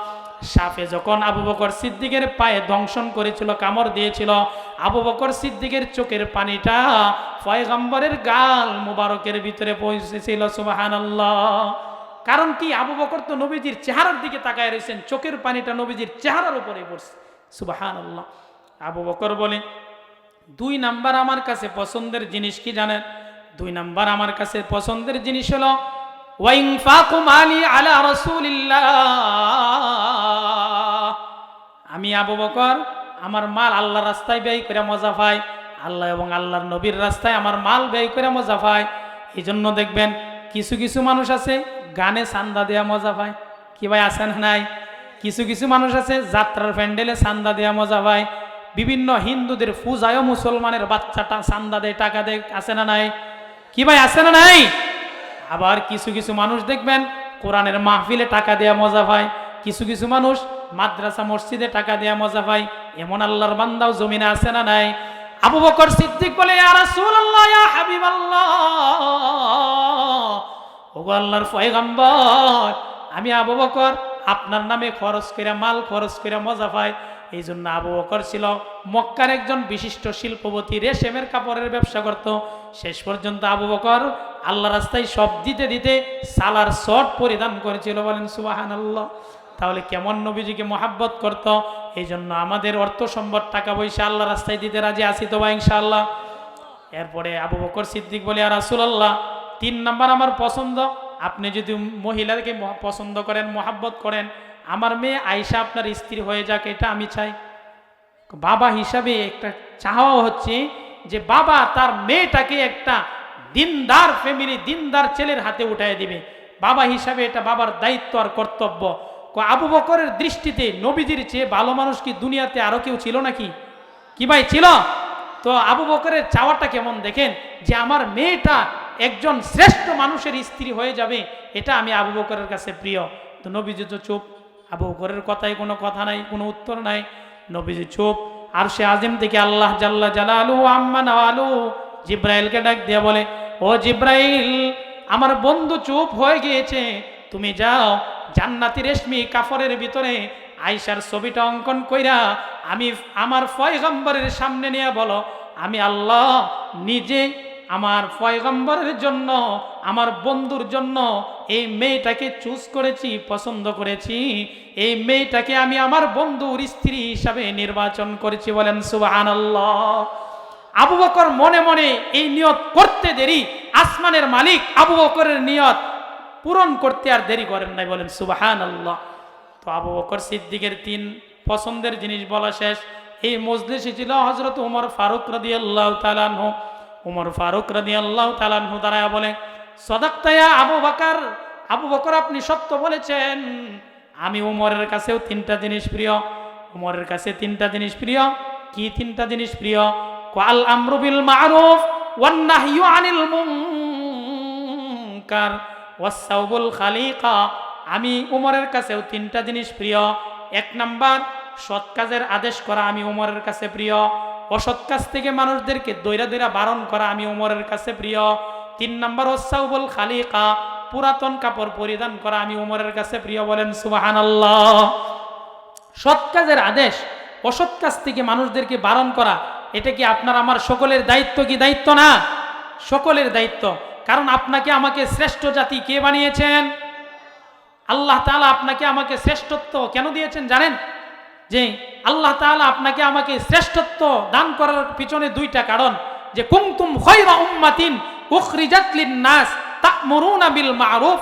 সাপে যখন আবু বকর সিদ্দিকের পায়ে দংশন করেছিল, কামড় দিয়েছিল, আবু বকর সিদ্দিকের চোখের পানিটা পয়গম্বরের গাল মুবারকের ভিতরে পৌঁছেছিল। সুবহানাল্লাহ। কারণ কি, আবু বকর তো নবীজির চেহারার দিকে তাকায় রয়েছেন, চোখের পানিটা নবীজির চেহারার উপরে পড়ছে। সুবহানাল্লাহ। আবু বকর বলে, 2 নাম্বার আমার কাছে পছন্দের জিনিস কি জানেন? 2 নাম্বার আমার কাছে পছন্দের জিনিস হলো ওয়াইনফাকু মালি আলা রাসূলিল্লাহ, আমি আবু বকর আমার মাল আল্লাহর রাস্তায় ব্যয় করে মজা পাই, আল্লাহ এবং আল্লাহর নবীর রাস্তায় আমার মাল ব্যয় করে মজা পাই। এই জন্য দেখবেন কিছু কিছু মানুষ আছে গানে চান্দা দেয়া মজা পায়। কি ভাই, আছে না নাই? কিছু কিছু মানুষ আছে যাত্রার প্যান্ডেলে চান্দা দেয়া মজা পায়। বিভিন্ন হিন্দুদের পূজায় মুসলমানের বাচ্চাটা চান্দা দেয়, টাকা দেয়, আছে না নাই? কি ভাই, আছে না নাই? আবার কিছু কিছু মানুষ দেখবেন কোরআনের মাহফিলে টাকা দেয়া মজা পায়, কিছু কিছু মানুষ মাদ্রাসা মসজিদে টাকা দেয়া মজা পায়। এমন আল্লাহর বান্দাও জমিনে আছে না নাই? আবু বকর সিদ্দিক বলে, ইয়া রাসূলুল্লাহ, ইয়া হাবিবাল্লাহ, ওগো আল্লাহর পয়গম্বর, আমি আবু বকর আপনার নামে খরচ করে, মাল খরচ করে মজা পাই। এই জন্য আবু বকর ছিল মক্কার একজন বিশিষ্ট শিল্পপতি, রেশমের কাপড়ের ব্যবসা করত। শেষ পর্যন্ত আবু বকর আল্লাহ রাস্তায় সব দিতে দিতে সালার শর্ট পরিধান করেছিল, বলেন সুবহানাল্লাহ। তাহলে কেমন নবীজিকে মহাব্বত করত। এই জন্য আমাদের অর্থ সম্পদ টাকা পয়সা আল্লাহ রাস্তায় দিতে রাজি আছি তো বা ইনশাআল্লাহ। এরপরে আবু বকর সিদ্দিক বলে, আর রাসূলুল্লাহ 3 নাম্বার আমার পছন্দ, আপনি যদি মহিলাকে পছন্দ করেন, মহাব্বত করেন, আমার মেয়ে আয়েশা আপনার স্ত্রী হয়ে যাক, এটা আমি চাই। বাবা হিসাবে একটা চাওয়া হচ্ছে যে বাবা তার মেয়েটাকে একটা দিনদার ফ্যামিলি, দিনদার ছেলের হাতে উঠায় দিবে। বাবা হিসাবে এটা বাবার দায়িত্ব আর কর্তব্য। আবু বকরের দৃষ্টিতে নবীজির চেয়ে ভালো মানুষ কি দুনিয়াতে আরো কেউ ছিল নাকি? কি ভাই ছিল? তো আবু বকরের চাওয়াটা কেমন দেখেন, যে আমার মেয়েটা একজন শ্রেষ্ঠ মানুষের স্ত্রী হয়ে যাবে, এটা আমি আবু বকরের কাছে প্রিয়। তো নবীজি তো চুপ, আবু বকরের কথায় কোনো কথা নাই, কোনো উত্তর নাই, নবীজি চুপ। আর সে আজিম থেকে আল্লাহ জাল্লা জালালু আম্মা নাওয়ালু জিব্রাইলকে ডাক দিয়ে বলে, ও জিব্রাইল, আমার বন্ধু চুপ হয়ে গিয়েছে, তুমি যাও জান্নাতি রেশমি কাফরের ভিতরে আয়েশার ছবিটা অঙ্কন কইরা আমি আমার পয়গম্বরের সামনে নিয়ে বলো, আমি আল্লাহ নিজে আমার পয়গম্বরের জন্য, আমার বন্ধুর জন্য এই মেয়েটাকে চুজ করেছি, পছন্দ করেছি, এই মেয়েটাকে আমি আমার বন্ধুর স্ত্রী হিসাবে নির্বাচন করেছি, বলেন সুবহানাল্লাহ। আবু বকর মনে মনে এই নিয়ত করতে দেরি, আসমানের মালিক আবু বকরের নিয়ত পূরণ করতে আর দেরি করেন নাই, বলেন সুবহানাল্লাহ। তো আবু বকর সিদ্দিকের 3 পছন্দের জিনিস বলা শেষ। এই মজলিসে ছিল হযরত ওমর ফারুক রাদিয়াল্লাহু তাআলা আনহু। ওমর ফারুক রাদিয়াল্লাহু তাআলা আনহু দাঁড়ায়া বলে, সাদাকতা ইয়া আবু বকর, আবু বকর আপনি সত্য বলেছেন, আমি ওমরের কাছেও 3টা জিনিস প্রিয়। ওমরের কাছে 3টা জিনিস প্রিয়। কি 3টা জিনিস প্রিয়? আল আমরু বিল মারুফ ওয়ান নাহয়ু আনিল মুনকার ওয়াস সাওবুল খালিকা। আমি ওমরের কাছেও 3টা জিনিস প্রিয়। 1 নাম্বার, সৎ কাজের আদেশ করা আমি ওমরের কাছে প্রিয়। অসৎ কাজ থেকে মানুষদেরকে দৈরা দৈরা বারণ করা আমি ওমরের কাছে প্রিয়। 3 নাম্বার, ওয়াসাউবুল খালিকা, পুরাতন কাপড় পরিধান করা আমি ওমরের কাছে প্রিয়, বলেন সুবহানাল্লাহ। সৎ কাজের আদেশ, অসৎ কাজ থেকে মানুষদেরকে বারণ করা, এটা কি আপনার আমার সকলের দায়িত্ব কি দায়িত্ব না? সকলের দায়িত্ব। কারণ আপনাকে আমাকে শ্রেষ্ঠ জাতি কে বানিয়েছেন? আল্লাহ তাআলা আপনাকে আমাকে শ্রেষ্ঠত্ব কেন দিয়েছেন জানেন? যে আল্লাহ তাআলা আপনাকে আমাকে শ্রেষ্ঠত্ব দান করার পিছনে 2টা কারণ, যে কুনতুম খায়রা উম্মাতিন উখরিজাত লিন-নাস তা'মুরুনা বিল মা'রুফ,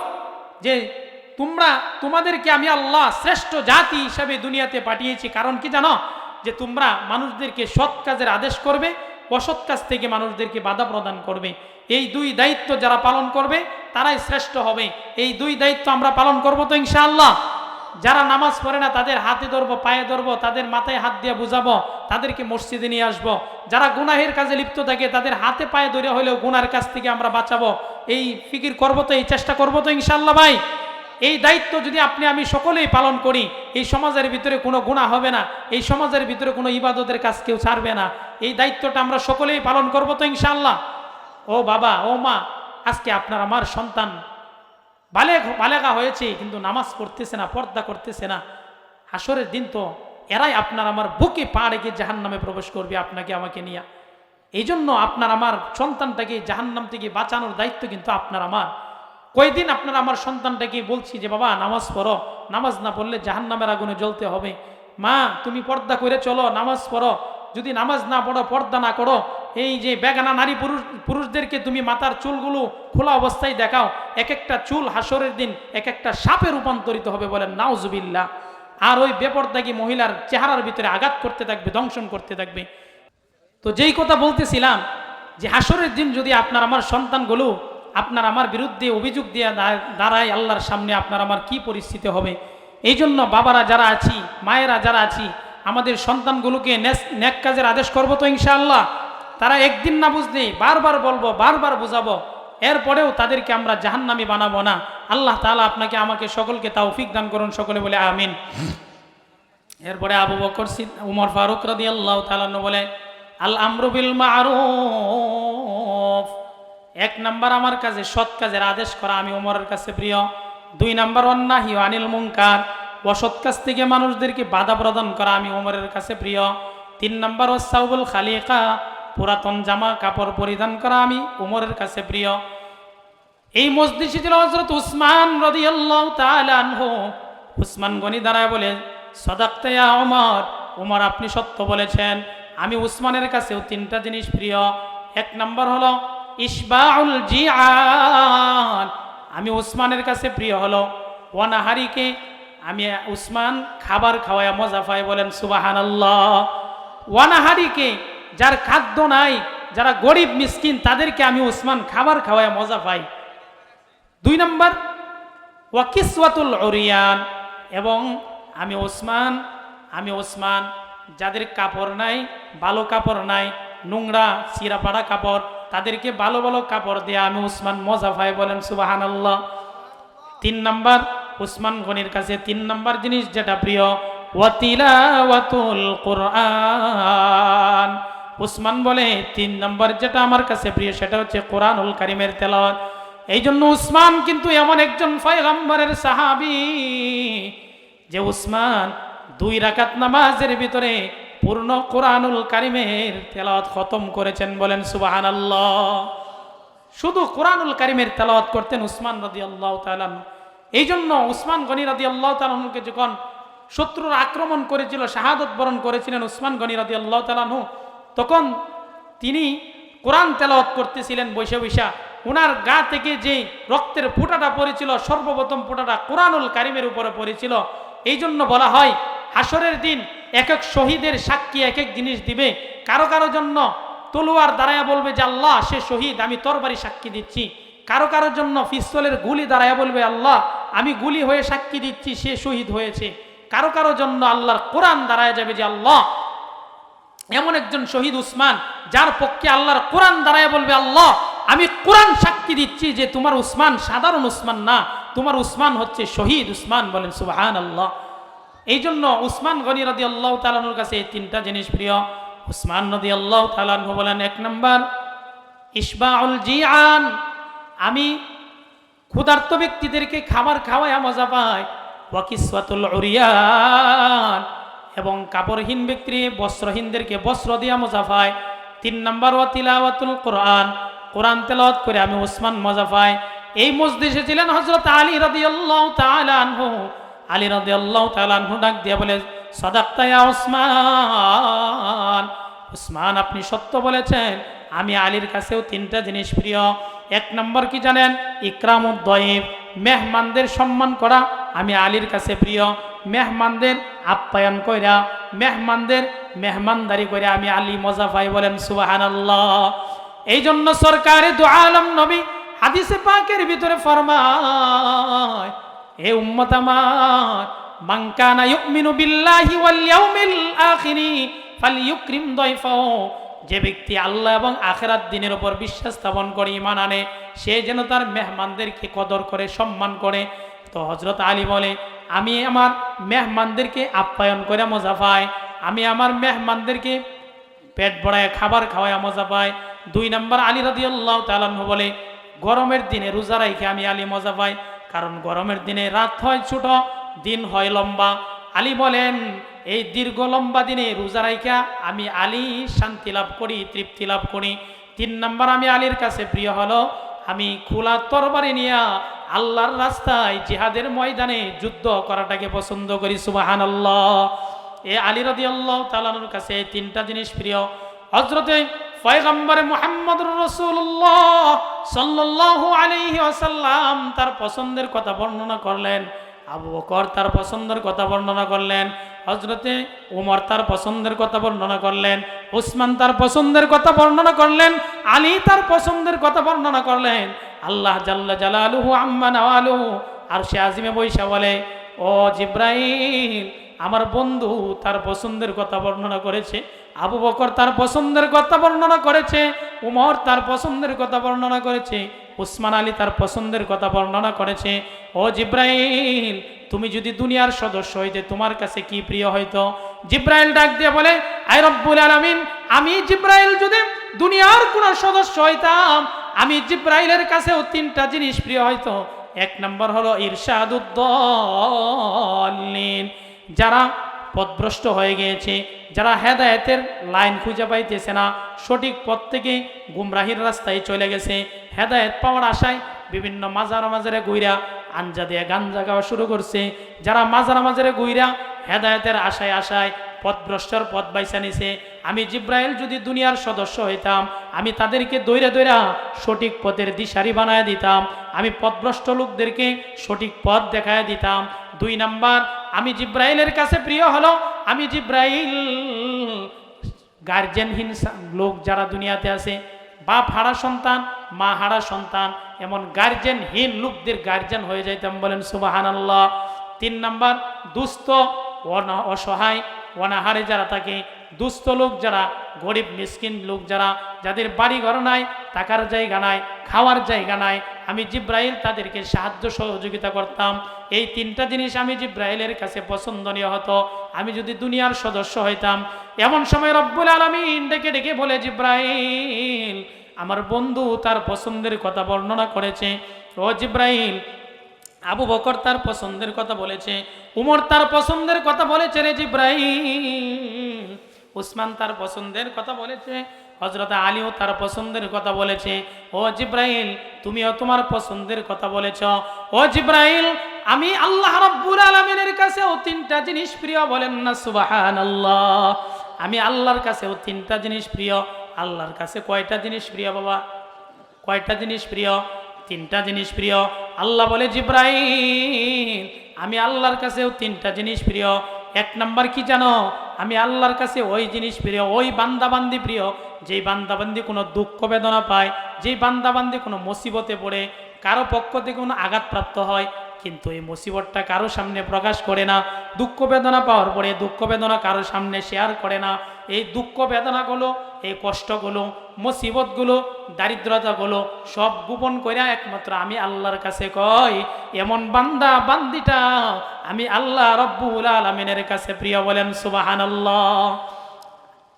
যে তোমাদেরকে আমি আল্লাহ শ্রেষ্ঠ জাতি হিসাবে দুনিয়াতে পাঠিয়েছি। কারণ কি জানো? যে তোমরা মানুষদেরকে সৎ কাজের আদেশ করবে, অসৎ কাজ থেকে মানুষদেরকে বাধা প্রদান করবে। এই 2 দায়িত্ব যারা পালন করবে তারাই শ্রেষ্ঠ হবে। এই 2 দায়িত্ব আমরা পালন করব তো ইনশাআল্লাহ। যারা নামাজ পড়ে না তাদের হাতে ধরবো, পায়ে ধরবো, তাদের মাথায় হাত দিয়ে বুঝাবো, তাদেরকে মসজিদে নিয়ে আসবো। যারা গুনাহের কাজে লিপ্ত থাকে তাদের হাতে পায়ে ধরে হলেও গুনার কাছ থেকে আমরা বাঁচাবো। এই ফিকির করবো তো, এই চেষ্টা করবো তো ইনশাআল্লাহ ভাই। এই দায়িত্ব যদি আপনি আমি সকলেই পালন করি, এই সমাজের ভিতরে কোনো গুনাহ হবে না, এই সমাজের ভিতরে কোনো ইবাদতের কাজ কেউ ছাড়বে না। এই দায়িত্বটা আমরা সকলেই পালন করবো তো ইনশাআল্লাহ। ও বাবা, ও মা, আজকে আপনার আমার সন্তান বালেগা হয়েছে কিন্তু নামাজ পড়তেছে না, পর্দা করতেছে না। হাসরের দিন তো এরাই আপনার আমার বুকে পা রেখে জাহান্নামে প্রবেশ করবে আপনাকে আমাকে নিয়ে। এই জন্য আপনার আমার সন্তানটাকে জাহান্নাম থেকে বাঁচানোর দায়িত্ব কিন্তু আপনার আমার। কয়দিন আপনার আমার সন্তানটাকে বলছি যে বাবা নামাজ পড়ো, নামাজ না পড়লে জাহান্নামের আগুনে জ্বলতে হবে। মা তুমি পর্দা করে চলো, নামাজ পড়ো, যদি নামাজ না পড়ো, পর্দা না করো, এই যে বেগানা নারী পুরুষদেরকে তুমি মাথার চুলগুলো খোলা অবস্থায় দেখাও, এক একটা চুল হাসরের দিন এক একটা সাপে রূপান্তরিত হবে, বলেন নাউজুবিল্লাহ। আর ওই বেপরদাগী মহিলার চেহারার ভিতরে আঘাত করতে থাকবে, দংশন করতে থাকবে। তো যেই কথা বলতেছিলাম, যে হাসরের দিন যদি আপনার আমার সন্তানগুলো আপনার আমার বিরুদ্ধে অভিযোগ দিয়ে দাঁড়ায় আল্লাহর সামনে, আপনার আমার কি পরিস্থিতি হবে। এই জন্য বাবারা যারা আছি, মায়েরা যারা আছি, আমাদের সন্তানগুলোকে নেক কাজের আদেশ করবো তো ইনশাআল্লাহ। তারা একদিন না বুঝলে বারবার বলবো, বারবার বুঝাবো, এরপরেও তাদেরকে আমরা জাহান্নামী বানাবো না। আল্লাহ তাআলা আপনাকে আমাকে সকলকে তৌফিক দান করুন, সকলে বলে আমিন। এরপরে আবু বকর উমর ফারুক রাদিয়াল্লাহু তাআলা বলে, আল আমরু বিল মারুফ, 1 নাম্বার আমার কাছে সৎ কাজের আদেশ করা আমি ওমরের কাছে প্রিয়। 2 নাম্বার ওয়ান নাহি আনিল মুনকার, অসৎ কাজ থেকে মানুষদেরকে বাধা প্রদান করা আমি ওমরের কাছে প্রিয়। 3 নম্বর ওয়াসাউবুল খালিকা, পুরাতন জামা কাপড় পরিধান করা আমি ওমরের কাছে প্রিয়। এই মজলিসে ছিল হযরত উসমান রাদিয়াল্লাহু তাআলা আনহু। উসমান গনি দাঁড়ায় বলে, সাদাকতা ইয়া ওমর, ওমর আপনি সত্য বলেছেন। আমি উসমানের কাছেও 3টা জিনিস প্রিয়। 1 নম্বর হলো ইশবাউল জিআন, আমি উসমানের কাছে প্রিয় হলো ওয়ানাহারিকে, আমি উসমান খাবার খাওয়ায় মজা পাই, বলেন সুবহানাল্লাহ। ওয়ানাহারিকে, যার খাদ্য নাই, যারা গরিব মিসকিন, তাদেরকে আমি উসমান খাবার খাওয়ায় মজা পাই। 2 নম্বর ওয়াকিসওয়াতুল উরিয়ান, এবং আমি উসমান যাদের কাপড় নাই, ভালো কাপড় নাই, নোংরা চিরাপাড়া কাপড়, তাদেরকে ভালো ভালো কাপড় দিয়ে আমি উসমান মজা পাই, বলেন সুবহানাল্লাহ। 3 নম্বর উসমান গনির কাছে 3 নম্বর জিনিস যেটা প্রিয়, ওয়াতিলাওয়াতুল কুরআন। উসমান বলে 3 নম্বর যেটা আমার কাছে প্রিয় সেটা হচ্ছে কোরআনুল কারীমের তেলাওয়াত। এই জন্য উসমান কিন্তু এমন একজন পয়গম্বরের সাহাবী যে উসমান 2 রাকাত নামাজের ভিতরে পূর্ণ কোরআনুল কারীমের তেলাওয়াত খতম করেছেন, বলেন সুবহানাল্লাহ। শুধু কোরআনুল কারীমের তেলাওয়াত করতেন উসমান রাদিয়াল্লাহু তাআলা। এই জন্য উসমান গনি রাদিয়াল্লাহু তাআলাকে যখন শত্রুর আক্রমণ করেছিল, শাহাদত বরণ করেছিলেন উসমান গনি রাদিয়াল্লাহু তাআলা, তখন তিনি কোরআন তেলাওয়াত করতেছিলেন বৈশা বৈশা। ওনার গা থেকে যে রক্তের ফোঁটাটা পড়েছিল, সর্বপ্রথম ফোঁটাটা কোরআনুল কারীমের উপরে পড়েছিল। এই জন্য বলা হয় হাসরের দিন এক এক শহীদের সাক্ষী এক এক জিনিস দিবে। কারো কারো জন্য তলোয়ার দাঁড়ায়া বলবে যে আল্লাহ সে শহীদ, আমি তরবারি সাক্ষী দিচ্ছি। কারো কারোর জন্য পিস্তলের গুলি দাঁড়ায়া বলবে আল্লাহ আমি গুলি হয়ে সাক্ষী দিচ্ছি সে শহীদ হয়েছে। কারো কারো জন্য আল্লাহর কোরআন দাঁড়ায় যাবে যে আল্লাহ এমন একজন শহীদ উসমান, যার পক্ষে আল্লাহর কোরআন দাঁড়ায় বলবে আল্লাহ আমি কোরআন সাক্ষী দিচ্ছি যে তোমার উসমান সাধারণ উসমান না, তোমার উসমান হচ্ছে শহীদ উসমান, বলেন সুবহানাল্লাহ। এই জন্য উসমান গনি রাদিয়াল্লাহু তাআলার কাছে এই 3টা জিনিস প্রিয়। উসমান রাদিয়াল্লাহু তাআলা বলেন 1 নম্বর ইশবাউল জিআন, আমি ক্ষুধার্ত ব্যক্তিদেরকে খাবার খাওয়ায় মজা পাই। ওয়াকিসওয়াতুল উরিয়ান, এবং কাপড়হীন ব্যক্তি বস্ত্রহীনদেরকে বস্ত্র দিয়া মজা পায়। 3 নম্বর ওয়াতিলাওয়াতুল কোরআন, কোরআন তেলাওয়াত করে আমি উসমান মজা পাই। এই মজলিসে ছিলেন হযরত আলী রাদিয়াল্লাহু তাআলা আনহু। আলী রাদিয়াল্লাহু তাআলা আনহু ডাক দিয়ে বলে, সাদাকতা ইয়া উসমান, উসমান আপনি সত্য বলেছেন। আমি আলীর কাছেও 3টা জিনিস প্রিয়। 1 নম্বর কি জানেন? ইকরামুদ দাইফ, মেহমানদের সম্মান করা আমি আলীর কাছে প্রিয়। মেহমানদের আপ্যায়ন কইরা, মেহমানদের মেহমানদারি করে আমি আলী মজা পাই, বলেন সুবহানাল্লাহ। এই জন্য সরকারে দু আলম নবী হাদিসে পাকের ভিতরে ফরমায়, হে উম্মত আমার, মান কানা ইউমিনু বিল্লাহি ওয়াল ইয়াউমিল আখিরি ফালইউকরিম দাইফাহু, যে ব্যক্তি আল্লাহ এবং আখিরাত দিনের উপর বিশ্বাস স্থাপন করে, ঈমান আনে, সে যেন তার মেহমানদেরকে কদর করে, সম্মান করে। তো হযরত আলী বলে আমি আমার মেহমানদেরকে আপ্যায়ন করে মজা পাই, আমি আমার মেহমানদেরকে পেট ভরায় খাবার খাওয়ায় মজা পাই। 2 নম্বর আলী রাদিয়াল্লাহু তাআলা বলে গরমের দিনে রোজা রাখে আমি আলী মজা পাই, কারণ গরমের দিনে রাত হয় ছোট, দিন হয় লম্বা। আলী বলেন এই দীর্ঘ লম্বা দিনে রোজা রাখা আমি আলী শান্তি লাভ করি, তৃপ্তি লাভ করি। 3 নম্বর আমি আলীর কাছে প্রিয় হলো আমি খোলা তরবারি নিয়ে আল্লাহর রাস্তায় জিহাদের ময়দানে যুদ্ধ করাটাকে পছন্দ করি, সুবহানাল্লাহ। এ আলী রাদিয়াল্লাহু তাআলার কাছে 3টা জিনিস প্রিয়। হযরতে পয়গম্বর মুহাম্মদুর রাসূলুল্লাহ সাল্লাল্লাহু আলাইহি ওয়াসাল্লাম তার পছন্দের কথা বর্ণনা করলেন, আবু বকর তার পছন্দের কথা বর্ণনা করলেন, হযরতে ওমর তার পছন্দের কথা বর্ণনা করলেন, উসমান তার পছন্দের কথা বর্ণনা করলেন, আলী তার পছন্দের কথা বর্ণনা করলেন। আল্লাহ জাল্লা জালালুহু আম্মা নাওয়ালুহু আরশে আজিমে বৈশা বলে, ও জিব্রাইল আমার বন্ধু তার পছন্দের কথা বর্ণনা করেছে, আবু বকর তার পছন্দের কথা বর্ণনা করেছে, উমর তার পছন্দের কথা বর্ণনা করেছে, উসমান আলী তার পছন্দের কথা বর্ণনা করেছে। ও জিব্রাইল তুমি যদি দুনিয়ার সদস্য হইতে তোমার কাছে কি প্রিয় হইতো? জিব্রাইল ডাক দিয়ে বলে, আয় রব্বুল আলামিন, আমি জিব্রাইল যদি দুনিয়ার কোন সদস্য হইতাম, আমি জিব্রাইলের কাছেও 3টা জিনিস প্রিয় হইতো। এক নম্বর হলো ইরশাদুদ্দাল্লিন, যারা পথভ্রষ্ট হয়ে গিয়েছে, যারা হেদায়েতের লাইন খুঁজে পাইতেছে না, সঠিক পথ থেকে গুমরাহির রাস্তায় চলে গেছে, হেদায়েত পাওয়ার আশায় বিভিন্ন মাজারে গুইরা আঞ্জা দিয়ে গাঞ্জা গাওয়া শুরু করছে। যারা মাজারে গুইরা হেদায়েতের আশায় পথভ্রষ্টর পথ বাইছা নিছে, আমি জিব্রাইল যদি দুনিয়ার সদস্য হইতাম, আমি তাদেরকে দৈরা সঠিক পথের দিশারি বানায় দিতাম, আমি পথভ্রষ্ট লোকদেরকে সঠিক পথ দেখায় দিতাম। 2 নাম্বার, আমি জিব্রাইলের কাছে প্রিয় হলো, আমি জিব্রাইল গার্জেনহীন লোক যারা দুনিয়াতে আছে, বাপ হারা সন্তান, মা হারা সন্তান, এমন গার্জেনহীন লোকদের গার্জেন হয়ে যাইতাম, বলেন সুবহানাল্লাহ। 3 নাম্বার, দুস্থ অসহায় অনাহারে যারা থাকে, দুস্থ লোক যারা, গরিব মিসকিন লোক যারা, যাদের বাড়ি ঘর নাই, থাকার জায়গা নাই, খাওয়ার জায়গা নাই, আমি জিব্রাইল তাদেরকে সাহায্য সহযোগিতা করতাম। এই 3টা জিনিস আমি জিব্রাইলের কাছে পছন্দনীয় হতো আমি যদি দুনিয়ার সদস্য হইতাম। এমন সময় রব্বুল আলামিন ডেকে ডেকে বলে, জিব্রাইল, আমার বন্ধু তার পছন্দের কথা বর্ণনা করেছে। ও জিব্রাইল, আবু বকর তার পছন্দের কথা বলেছে, উমর তার পছন্দের কথা বলেছে রে জিব্রাইল, উসমান তার পছন্দের কথা বলেছে, হযরত আলীও তার পছন্দের কথা বলেছে। ও জিব্রাইল, তুমিও তোমার পছন্দের কথা বলেছ। ও জিব্রাইল, আমি আল্লাহ রাব্বুল আলামিনের কাছেও 3টা জিনিস প্রিয়, বলেন না সুবহানাল্লাহ। আমি আল্লাহর কাছেও 3টা জিনিস প্রিয়। আল্লাহর কাছে কয়টা জিনিস প্রিয় বাবা? কয়টা জিনিস প্রিয়? 3টা জিনিস প্রিয়। আল্লাহ বলে, জিব্রাইল, আমি আল্লাহর কাছেও 3টা জিনিস প্রিয়। 1 নাম্বার কি জানো? আমি আল্লাহর কাছে ওই জিনিস প্রিয়, ওই বান্দাবান্দি প্রিয়, যেই বান্দাবান্দি কোনো দুঃখ বেদনা পায়, যেই বান্দাবান্দি কোনো মুসিবতে পড়ে, কারো পক্ষ থেকে কোনো আঘাতপ্রাপ্ত হয়, কিন্তু এই মুসিবতটা কারো সামনে প্রকাশ করে না, দুঃখ বেদনা পাওয়ার পরে দুঃখ বেদনা কারো সামনে শেয়ার করে না। এই দুঃখ বেদনাগুলো, এই কষ্টগুলো, মুসিবতগুলো, দারিদ্রতাগুলো সব গোপন করে একমাত্র আমি আল্লাহর কাছে কই, এমন বান্দা বান্দিটা আমি আল্লাহ রব্বুল আলামিনের কাছে প্রিয়, বলেন সুবহানাল্লাহ।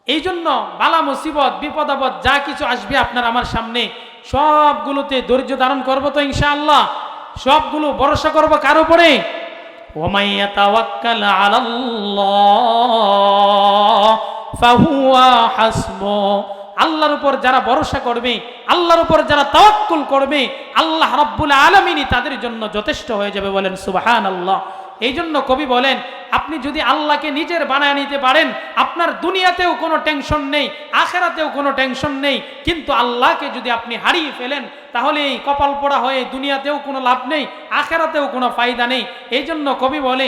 এই জন্য বালা মুসিবত বিপদ আপদ যা কিছু আসবে আপনার আমার সামনে, সবগুলোতে ধৈর্য ধারণ করবো তো ইনশাআল্লাহ, সবগুলো ভরসা করবো কার উপরে? ওয়া ইয়াতাওয়াক্কাল আলাল্লাহ ফাহুয়া হাসবুহ। আল্লাহর উপর যারা ভরসা করবে, আল্লাহর উপর যারা তাওয়াক্কুল করবে, আল্লাহ রাব্বুল আলামিনই তাদের জন্য যথেষ্ট হয়ে যাবে, বলেন সুবহানাল্লাহ। এই জন্য কবি বলেন, আপনি যদি আল্লাহকে নিজের বানায় নিতে পারেন, আপনার দুনিয়াতেও কোনো টেনশন নেই, আখেরাতেও কোনো টেনশন নেই। কিন্তু আল্লাহকে যদি আপনি হারিয়ে ফেলেন, তাহলে এই কপাল পোড়া হয়ে দুনিয়াতেও কোনো লাভ নেই, আখেরাতেও কোনো ফায়দা নেই। এই জন্য কবি বলে,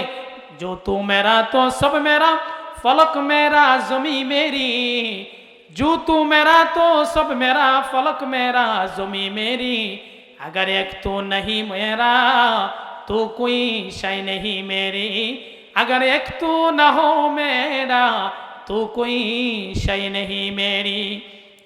जो तू मेरा तो सब मेरा, फलक मेरा जमी मेरी, जो तू मेरा तो सब मेरा, फलक मेरा जमी मेरी, अगर एक तो नहीं मेरा तो कोई शय नहीं मेरी, अगर एक तो ना हो मेरा तो कोई शय नहीं मेरी।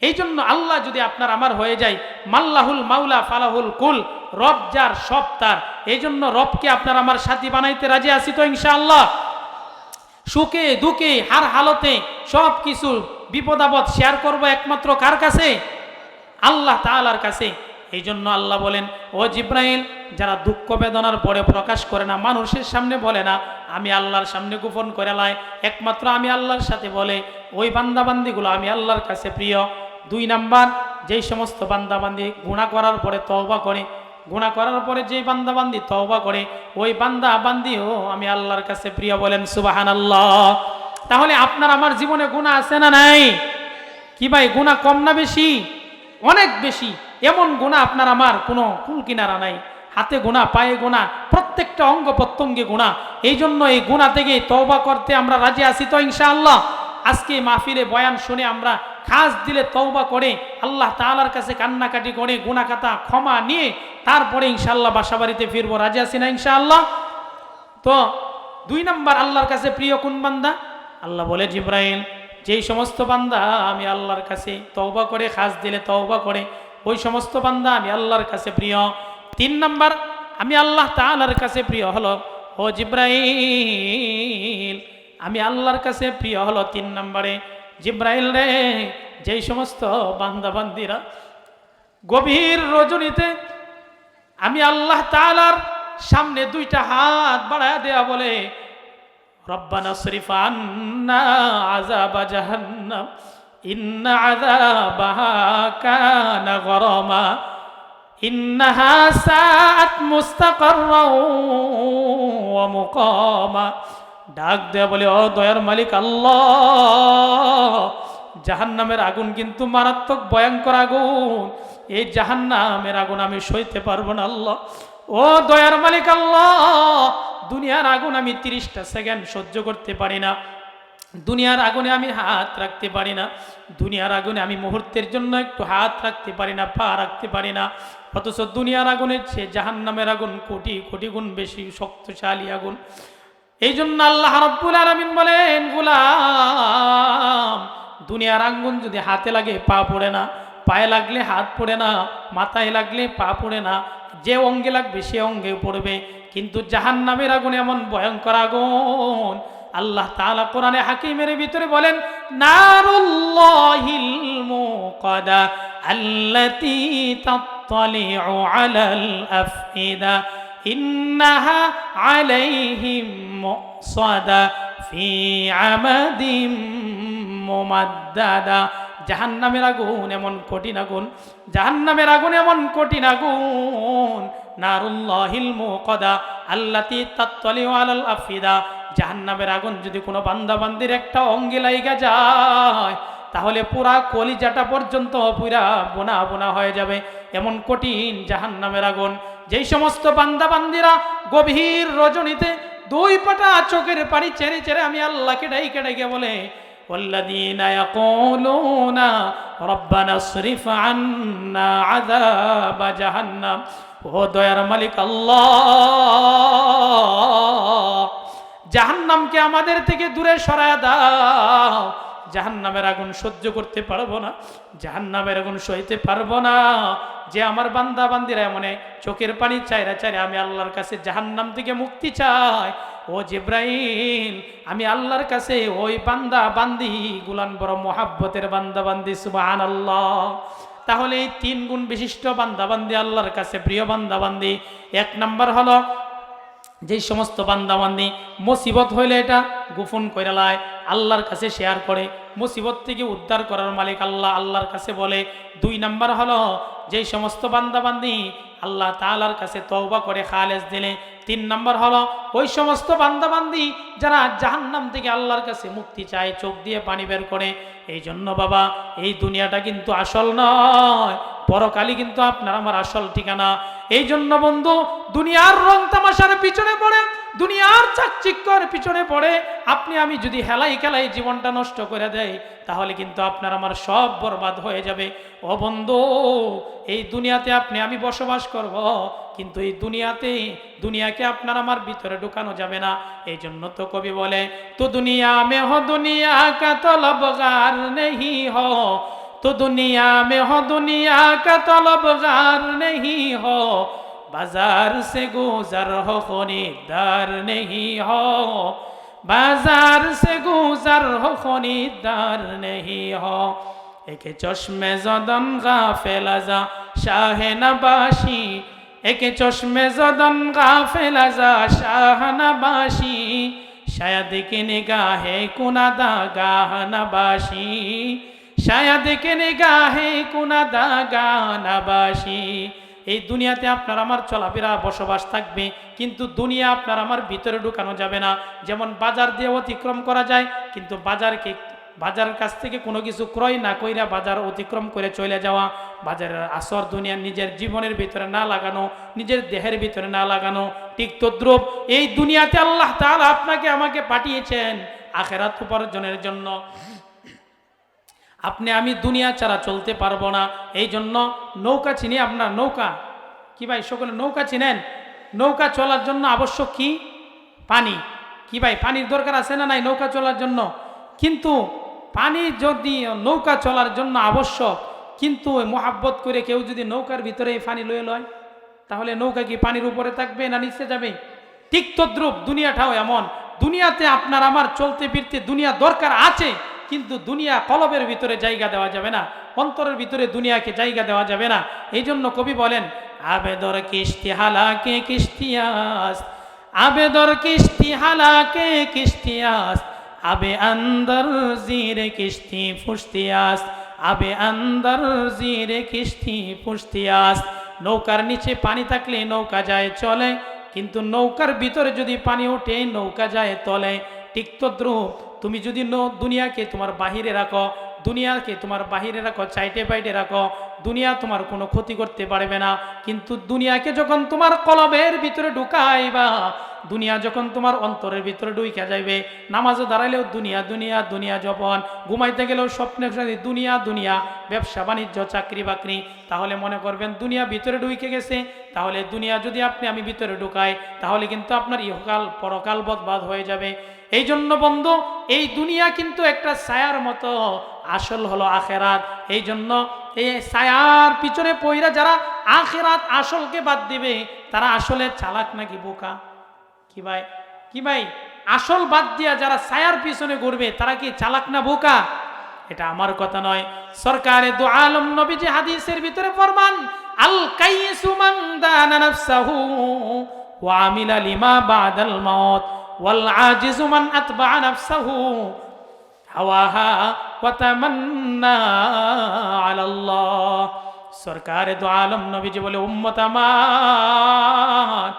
এই জন্য আল্লাহ যদি আপনার আমার হয়ে যায়, মাল্লাহুল মাওলা ফালাহুল কুল, রব যার সব তার। এই জন্য রবকে আপনার আমার সাথী বানাইতে রাজি আছি তো ইনশাআল্লাহ। সুখে দুঃখে হার হালতে সব কিছু বিপদ আপদ শেয়ার করবো একমাত্র কার কাছে? আল্লাহ তাআলার কাছে। এই জন্য আল্লাহ বলেন, ও জিব্রাইল, যারা দুঃখ বেদনার পরে প্রকাশ করে না, মানুষের সামনে বলে না, আমি আল্লাহর সামনে গোপন করে লাই, একমাত্র আমি আল্লাহর সাথে বলে, ওই বান্দাবান্দিগুলো আমি আল্লাহর কাছে প্রিয়। 2 নাম্বার, যেই সমস্ত বান্দাবান্দি গুনাহ করার পরে তওবা করে, গুনাহ করার পরে যেই বান্দাবান্দি তওবা করে, ওই বান্দাবান্দিও আমি আল্লাহর কাছে প্রিয়, বলেন সুবহানাল্লাহ। তাহলে আপনার আমার জীবনে গুনাহ আছে না নাই? কি ভাই, গুনাহ কম না বেশি? অনেক বেশি। এমন গুনাহ আপনার আমার কোনো কুল কিনারা নাই, হাতে গুনাহ, পায়ে গুনাহ, প্রত্যেকটা অঙ্গ প্রত্যঙ্গে গুনাহ। এই জন্য এই গুনাহ থেকে তওবা করতে আমরা রাজি আছি তো ইনশাআল্লাহ। আজকে মাহফিলে বয়ান শুনে আমরা খাস দিলে তওবা করে আল্লাহ তাআলার কাছে কান্নাকাটি করে গুনাহ খাতা ক্ষমা নিয়ে তারপরে ইনশাআল্লাহ বাসা বাড়িতে ফিরবো, রাজি আছি না ইনশাআল্লাহ? তো 2 নাম্বার আল্লাহর কাছে প্রিয় কোন বান্দা? আল্লাহ বলে, জিব্রাইল, যেই সমস্ত বান্দা আমি আল্লাহর কাছে তওবা করে খাস দিলে তওবা করে, ওই সমস্ত বান্দা আমি আল্লাহর কাছে প্রিয়। 3 নাম্বার, আমি আল্লাহ তাআলার কাছে প্রিয় হলো, ও জিব্রাইল, আমি আল্লাহর কাছে প্রিয় হলো 3 নম্বরে। জিব্রাইল রে, যেই সমস্ত বান্দা বান্দিরা গভীর রজনীতে আমি আল্লাহ তাআলার সামনে দুইটা হাত বাড়ায় দেয়া বলে, রব্বানা সরিফ আন্না আযাবা জাহান্নাম ইন্না আযাবাহা কানা গরামা ইন্নাহা সাআত মুস্তাকাররাও ওয়া মুকামা। ডাক দেয়া বলে, ও দয়ার মালিক আল্লাহ, জাহান্নামের আগুন কিন্তু মারাত্মক ভয়ঙ্কর আগুন, এই জাহান্নামের আগুন আমি সইতে পারবো না আল্লাহ। ও দয়ার মালিক আল্লাহ, দুনিয়ার আগুন আমি 30টা সেকেন্ড সহ্য করতে পারি না, দুনিয়ার আগুনে আমি হাত রাখতে পারি না, দুনিয়ার আগুনে আমি মুহূর্তের জন্য একটু হাত রাখতে পারি না, পা রাখতে পারি না। অথচ দুনিয়ার আগুনের চেয়ে জাহান্নামের আগুন কোটি কোটি গুণ বেশি শক্তিশালী আগুন। এই জন্য আল্লাহ রাব্বুল আলামিন বলেন, গোলাম, দুনিয়ার আগুন যদি হাতে লাগে পা পড়ে না, পায়ে লাগলে হাত পড়ে না, মাথায় লাগলে পা পড়ে না, যে অঙ্গে লাগবে সে অঙ্গে পড়বে। কিন্তু জাহান্নামের আগুন এমন ভয়ঙ্কর আগুন, আল্লাহ তাআলা কোরআনে হাকিমের ভিতরে বলেন, নারুল্লাহিল মুকাদা আল্লাতী তাত্তালিউ আলাল আফইদা ইন্নাহা আলাইহিম মুসাদা ফি আমাদিম মুমাদ্দাদা। জাহান্নামের আগুন এমন কঠিন আগুন, জাহান্নামের আগুন এমন কঠিন আগুন, নারুল্লাহিল মুকাদা আল্লাতী তাত্তালিউ আলাল আফইদা। জাহান্নামের আগুন যদি কোনো বান্দা বান্দির একটা অঙ্গে লাইগা যায়, তাহলে পুরা কলিজাটা পর্যন্ত পুরা বোনা বোনা হয়ে যাবে, এমন কঠিন জাহান্নামের আগুন। যেই সমস্ত বান্দা বান্দিরা গভীর রজনীতে দুই পাটা চোখের পানি ছেড়ে ছেড়ে আমি আল্লাহকে ডাইকে ডাইকে বলে, ওয়াল্লাযীনা ইয়াকুলুনা রব্বানা সরিফ আন্না আযাবা জাহান্নাম, ও দয়ার মালিক আল্লাহ, জাহান্নামকে আমাদের থেকে দূরে সরায় দাও, জাহান্নামের আগুন সহ্য করতে পারবো না, জাহান্নামের আগুন সইতে পারবো না। যে আমার বান্দা বান্দিরা মনে চোখের পানি চাইরা চাইরা আমি আল্লাহর কাছে জাহান্নাম থেকে মুক্তি চাই, ও জিব্রাইল, আমি আল্লাহর কাছে ওই বান্দা বান্দি গুলান বড় মোহাব্বতের বান্দা বান্দি, সুবহানাল্লাহ। তাহলে এই 3 গুণ বিশিষ্ট বান্দা বান্দি আল্লাহর কাছে প্রিয় বান্দা বান্দি। 1 নাম্বার হলো, যেই সমস্ত বান্দাবান্দি মুসিবত হইলে এটা গোপন করে লায়, আল্লাহর কাছে শেয়ার করে, মুসিবত থেকে উদ্ধার করার মালিক আল্লাহ, আল্লাহর কাছে বলে। 2 নাম্বার হলো, যেই সমস্ত বান্দাবান্দি আল্লাহ তাআলার কাছে তওবা করে খালেস দিলে। 3 নাম্বার হলো, ওই সমস্ত বান্দাবান্দি যারা জাহান্নাম থেকে আল্লাহর কাছে মুক্তি চায়, চোখ দিয়ে পানি বের করে। এই জন্য বাবা, এই দুনিয়াটা কিন্তু আসল নয়, পরকালই কিন্তু আপনার আমার আসল ঠিকানা। এই জন্য বন্ধু, দুনিয়ার রং তামাশার পিছনে পড়ে, দুনিয়ার চাকচিক্যর পিছনে পড়ে আপনি আমি যদি হেলাই খেলাই জীবনটা নষ্ট করে দেয়, তাহলে কিন্তু আপনার আমার সব বরবাদ হয়ে যাবে। ও বন্ধু, এই দুনিয়াতে আপনি আমি বসবাস করব, কিন্তু এই দুনিয়াকে আপনার আমার ভিতরে ঢুকানো যাবে না। এই জন্য তো কবি বলে, তো দুনিয়া মে হো দুনিয়া কা তলবগার নেহি হো, तो दुनिया में हो दुनिया का तलबगार नहीं हो, बाजार से गुजर हो खरीदार नहीं हो, बाजार से गुजर हो खरीदार नहीं हो। एक चश्मे ज़दन गाफिल जा शाह नबाशी, एक चश्मे ज़दन गाफिल जा शाह नबाशी, शायद की निगाहे कुनादा गाह नबाशी, शायद के निगाहे कुनादा गानाबाशी। এই দুনিয়াতে আপনার আমার চলাফেরা বসবাস থাকবে, কিন্তু দুনিয়া আপনার আমার ভিতরে ঢুকানো যাবে না। যেমন বাজার দিয়ে অতিক্রম করা যায়, কিন্তু বাজারের কাছ থেকে কোনো কিছু ক্রয় না কইরা বাজার অতিক্রম করে চলে যাওয়া, বাজারের আসর দুনিয়া নিজের জীবনের ভিতরে না লাগানো, নিজের দেহের ভিতরে না লাগানো, ঠিক তদ্রূপ এই দুনিয়াতে আল্লাহ তাআলা আপনাকে আমাকে পাঠিয়েছেন আখিরাত উপার্জনের জন্য। আপনি আমি দুনিয়া ছাড়া চলতে পারবো না। এই জন্য নৌকা চিনি, আপনার নৌকা কি ভাই, সকলে নৌকা চিনেন? নৌকা চলার জন্য আবশ্যক কি? পানি। কি ভাই, পানির দরকার আছে না নাই নৌকা চলার জন্য? কিন্তু পানি যদি নৌকা চলার জন্য আবশ্যক, কিন্তু মোহাব্বত করে কেউ যদি নৌকার ভিতরে পানি লয়ে লয়, তাহলে নৌকা কি পানির উপরে থাকবে না নিচে যাবে? ঠিক তদ্রূপ দুনিয়াটাও এমন, দুনিয়াতে আপনার আমার চলতে ফিরতে দুনিয়া দরকার আছে, কিন্তু দুনিয়া কলবের ভিতরে জায়গা দেওয়া যাবে না, অন্তরের ভিতরে দুনিয়াকে জায়গা দেওয়া যাবে না। এই জন্য কবি বলেন, আবেদর কিস্তি হালাকে কিস্তিয়াস, আবেদর কিস্তি হালাকে কিস্তিয়াস, আবে আন্দর জিরে কিস্তি ফুস্তিয়াস, আবে আন্দর জিরে কিস্তি ফুস্তিয়াস। নৌকার নিচে পানি থাকলে নৌকা যায় চলে, কিন্তু নৌকার ভিতরে যদি পানি ওঠে নৌকা যায় তলে। ঠিক তদ্রূপ তুমি যদি দুনিয়াকে তোমার বাহিরে রাখো, দুনিয়াকে তোমার বাহিরে রাখো, চাইটে পাইটে রাখো, দুনিয়া তোমার কোনো ক্ষতি করতে পারবে না। কিন্তু দুনিয়াকে যখন তোমার কলবের ভিতরে ঢুকাইবা, দুনিয়া যখন তোমার অন্তরের ভিতরে ঢুইকা যাইবে, নামাজে দাঁড়াইলেও দুনিয়া দুনিয়া দুনিয়া, যখন ঘুমাইতে গেলেও স্বপ্নের সাথে দুনিয়া দুনিয়া, ব্যবসা বাণিজ্য চাকরি বাকরি, তাহলে মনে করবেন দুনিয়া ভিতরে ঢুকে গেছে। তাহলে দুনিয়া যদি আমি ভিতরে ঢুকাই, তাহলে কিন্তু আপনার ইহকাল পরকাল বরবাদ হয়ে যাবে। এই জন্য বন্ধু, এই দুনিয়া কিন্তু একটা ছায়ার মতো, আসল হলো আখেরাত। এই জন্য এই ছায়ার পিছনে পইরা যারা আখেরাত আসলকে বাদ দিবে, তারা আসলে চালাক নাকি বোকা? কি ভাই আসল বাদ দিয়া যারা ছায়ার পিছনে ঘুরবে, তারা কি চালাক না বোকা? এটা আমার কথা নয়, সরকারে দু আলম নবীজি হাদিসের ভিতরে ফরমান, আল কাইয়িসু মান দানা নাফসাহু ওয়া আমিলা লিমা বাদাল মাউত ওয়াল আজিজু মান আতবা নাফসাহু হাওয়াহা ওয়া তামান্না আলাল্লাহ। সরকারে দু আলম নবীজি বলে, উম্মত আমার,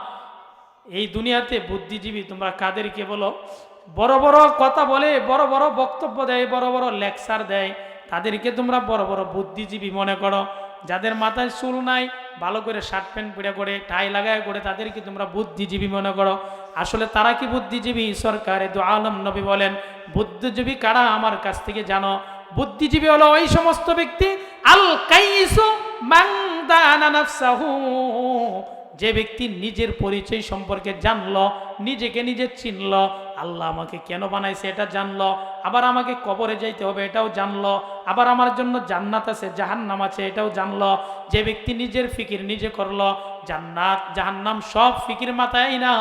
এই দুনিয়াতে বুদ্ধিজীবী তোমরা কাদেরকে বলো? বড় বড় কথা বলে, বড় বড় বক্তব্য দেয়, বড় বড় লেকচার দেয়, তাদেরকে তোমরা বড় বড় বুদ্ধিজীবী মনে করো। যাদের মাথায় চুল নাই, ভালো করে শার্ট প্যান্ট পরে করে টাই লাগায় করে, তাদেরকে তোমরা বুদ্ধিজীবী মনে করো। আসলে তারা কি বুদ্ধিজীবী? সরকারে দু আলম নবী বলেন, বুদ্ধিজীবী কারা আমার কাছ থেকে জানো? বুদ্ধিজীবী হলো ওই সমস্ত ব্যক্তি, আল কাইয়িসু মান দানা নাফসাহু, যে ব্যক্তি নিজের পরিচয় সম্পর্কে জানলো, নিজেকে নিজে চিনলো, আল্লাহ আমাকে কেন বানাইছে এটা জানলো, আবার আমাকে কবরে যাইতে হবে এটাও জানলো, আবার আমার জন্য জান্নাত আছে জাহান্নাম আছে এটাও জানলো। যে ব্যক্তি নিজের ফিকির নিজে করলো, জান্নাত জাহান্নাম সব ফিকির মাথায় না,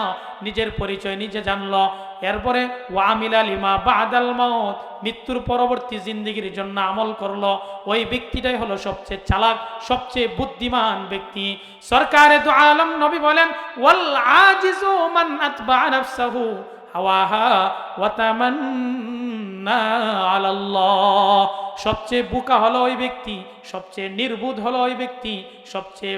নিজের পরিচয় নিজে জানলো, এরপরে ওয়ামিলা লিমা বাদাল মাউত, মৃত্যুর পরবর্তী জিন্দেগির জন্য আমল করলো, ওই ব্যক্তিটাই হলো সবচেয়ে চালাক, সবচেয়ে বুদ্ধিমান ব্যক্তি। সরকারে দু আলম নবী বলেন, ওয়াল আজিজু মান আতবা নাফসাহু হাওয়াহা ওয়া তামান্না আলাল্লাহ। সবচেয়ে বোকা হলো ওই ব্যক্তি, সবচেয়ে নির্বুধ হলো ওই ব্যক্তি, সবচেয়ে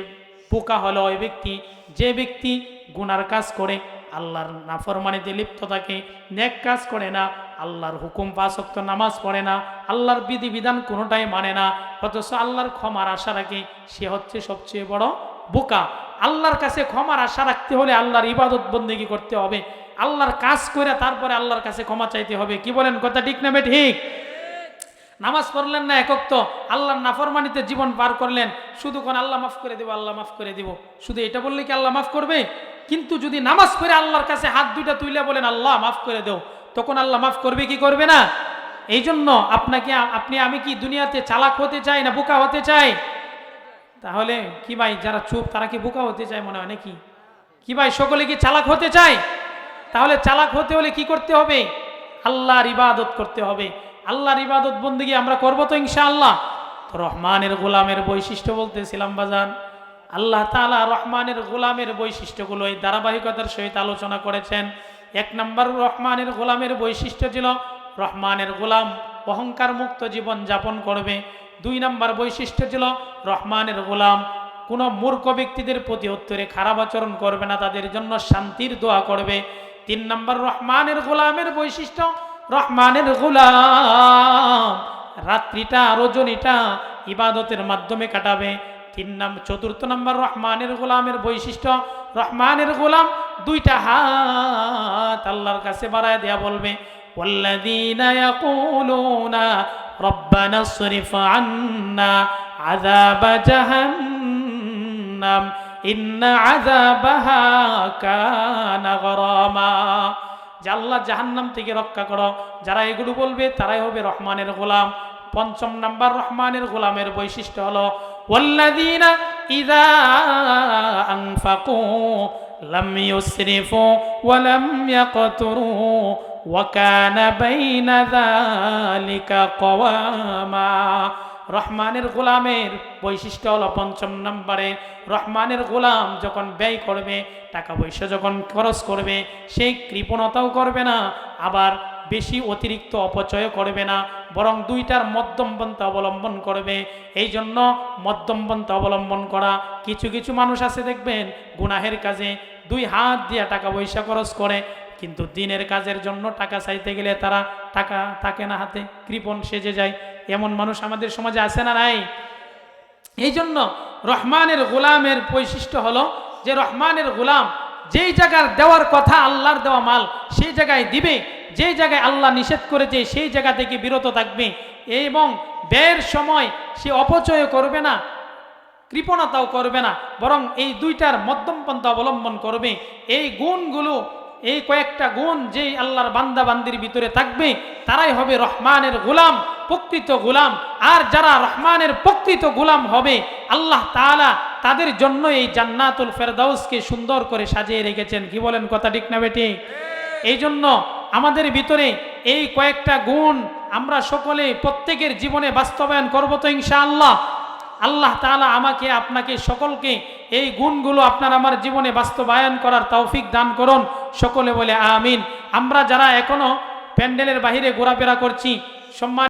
বোকা হলো ওই ব্যক্তি যে ব্যক্তি গুনার কাজ করে, আল্লাহর নাফরমানিতে লিপ্ত থাকে, নেক কাজ করে না, আল্লাহর হুকুম 5 ওয়াক্ত নামাজ পড়ে না, আল্লাহর বিধিবিধান কোনোটাই মানে না, অথচ আল্লাহর ক্ষমার আশা রাখে, সে হচ্ছে সবচেয়ে বড় বোকা। আল্লাহর কাছে ক্ষমার আশা রাখতে হলে আল্লাহর ইবাদত বন্দেগী করতে হবে, আল্লাহর কাজ করে তারপরে আল্লাহর কাছে ক্ষমা চাইতে হবে। কি বলেন, কথা ঠিক না ঠিক? নামাজ পড়লেন না একক, তো আল্লাহর নাফরমানিতে জীবন পার করলেন, শুধু কোন আল্লাহ মাফ করে দেব, আল্লাহ মাফ করে দিব, শুধু এটা বললে কি আল্লাহ মাফ করবে? কিন্তু যদি নামাজ পড়ে আল্লাহর কাছে হাত দুইটা তুলে বলেন আল্লাহ মাফ করে দেও, তখন আল্লাহ মাফ করবে কি করবে না? এই জন্য আমি কি দুনিয়াতে চালাক হতে চাই না বোকা হতে চাই? তাহলে কি ভাই, যারা চুপ তারা কি বোকা হতে চায় মনে হয় নাকি? কি ভাই, সকলে কি চালাক হতে চায়? তাহলে চালাক হতে হলে কি করতে হবে? আল্লাহর ইবাদত করতে হবে। আল্লাহর ইবাদত বন্দেগী আমরা করবো তো ইনশাআল্লাহ। তো রহমানের গোলামের বৈশিষ্ট্য বলতেছিলাম বাজান, আল্লাহ তাআলা রহমানের গোলামের বৈশিষ্ট্যগুলো এই ধারাবাহিকতার সহিত আলোচনা করেছেন। 1 নম্বর রহমানের গোলামের বৈশিষ্ট্য ছিল, রহমানের গোলাম অহংকার মুক্ত জীবন যাপন করবে। 2 নম্বর বৈশিষ্ট্য ছিল, রহমানের গোলাম কোনো মূর্খ ব্যক্তিদের প্রতি উত্তরে খারাপ আচরণ করবে না, তাদের জন্য শান্তির দোয়া করবে। 3 নম্বর রহমানের গোলামের বৈশিষ্ট্য, রহমানের গোলাম রাত্রিটা রজনীটা ইবাদতের মাধ্যমে কাটাবে। 4 নম্বর রহমানের গোলামের বৈশিষ্ট্য, রহমানের গোলাম 2টা হাত আল্লাহর কাছে বাড়ায় দেয়া বলবে, ওয়াল্লাযীনা ইয়াকুলুনা রব্বানা ইসরিফ আন্না আযাবা জাহান্নাম ইন্না আযাবাহা কানা গরামা। যে আল্লাহ জাহান্নাম থেকে রক্ষা করো, যারা এগুলো বলবে তারাই হবে রহমানের গোলাম। 5 নম্বর রহমানের গোলামের বৈশিষ্ট্য হলো, ওয়াল্লাযীনা ইযা আনফাকু লাম ইউসরিফু ওয়া লাম ইয়াকতুরু ওয়া কানা বাইনা যালিকা কওয়ামা। রহমানের গোলামের বৈশিষ্ট্য হলো ৫ম নম্বরে, রহমানের গোলাম যখন ব্যয় করবে, টাকা পয়সা যখন খরচ করবে, সে কৃপণতাও করবে না, আবার বেশি অতিরিক্ত অপচয় করবে না, বরং দুইটার মধ্যম পন্থা অবলম্বন করবে। এই জন্য মধ্যম পন্থা অবলম্বন করা। কিছু কিছু মানুষ আছে দেখবেন গুনাহের কাজে 2 হাত দিয়ে টাকা পয়সা খরচ করে, কিন্তু দিনের কাজের জন্য টাকা চাইতে গেলে তারা টাকা থাকে না হাতে, কৃপণ সেজে যায়। এমন মানুষ আমাদের সমাজে আছে না নাই? এই জন্য রহমানের গোলামের বৈশিষ্ট্য হলো যে রহমানের গোলাম যেই জায়গার দেওয়ার কথা আল্লাহর দেওয়া মাল সেই জায়গায় দিবে, যেই জায়গায় আল্লাহ নিষেধ করেছে সেই জায়গা থেকে বিরত থাকবে, এবং ব্যয়ের সময় সে অপচয় করবে না, কৃপণতাও করবে না, বরং এই দুইটার মধ্যম পন্থা অবলম্বন করবে। এই গুণগুলো, এই কয়েকটা গুণ যেই আল্লাহর বান্দা বান্দির ভিতরে থাকবে তারাই হবে রহমানের গোলাম, প্রকৃত গোলাম। আর যারা রহমানের প্রকৃত গোলাম হবে, আল্লাহ তাআলা তাদের জন্য এই জান্নাতুল ফেরদাউসকে সুন্দর করে সাজিয়ে রেখেছেন। কি বলেন, কথা ঠিক না বেটি? এই জন্য আমাদের ভিতরে এই কয়েকটা গুণ আমরা সকলে প্রত্যেকের জীবনে বাস্তবায়ন করব তো ইনশাআল্লাহ। আল্লাহ তাআলা আমাকে আপনাকে সকলকে এই গুণগুলো আপনার আমার জীবনে বাস্তবায়ন করার তৌফিক দান করুন। সকলে বলে আমিন। আমরা যারা এখনো প্যান্ডেলের বাহিরে ঘোরাফেরা করছি, সম্মান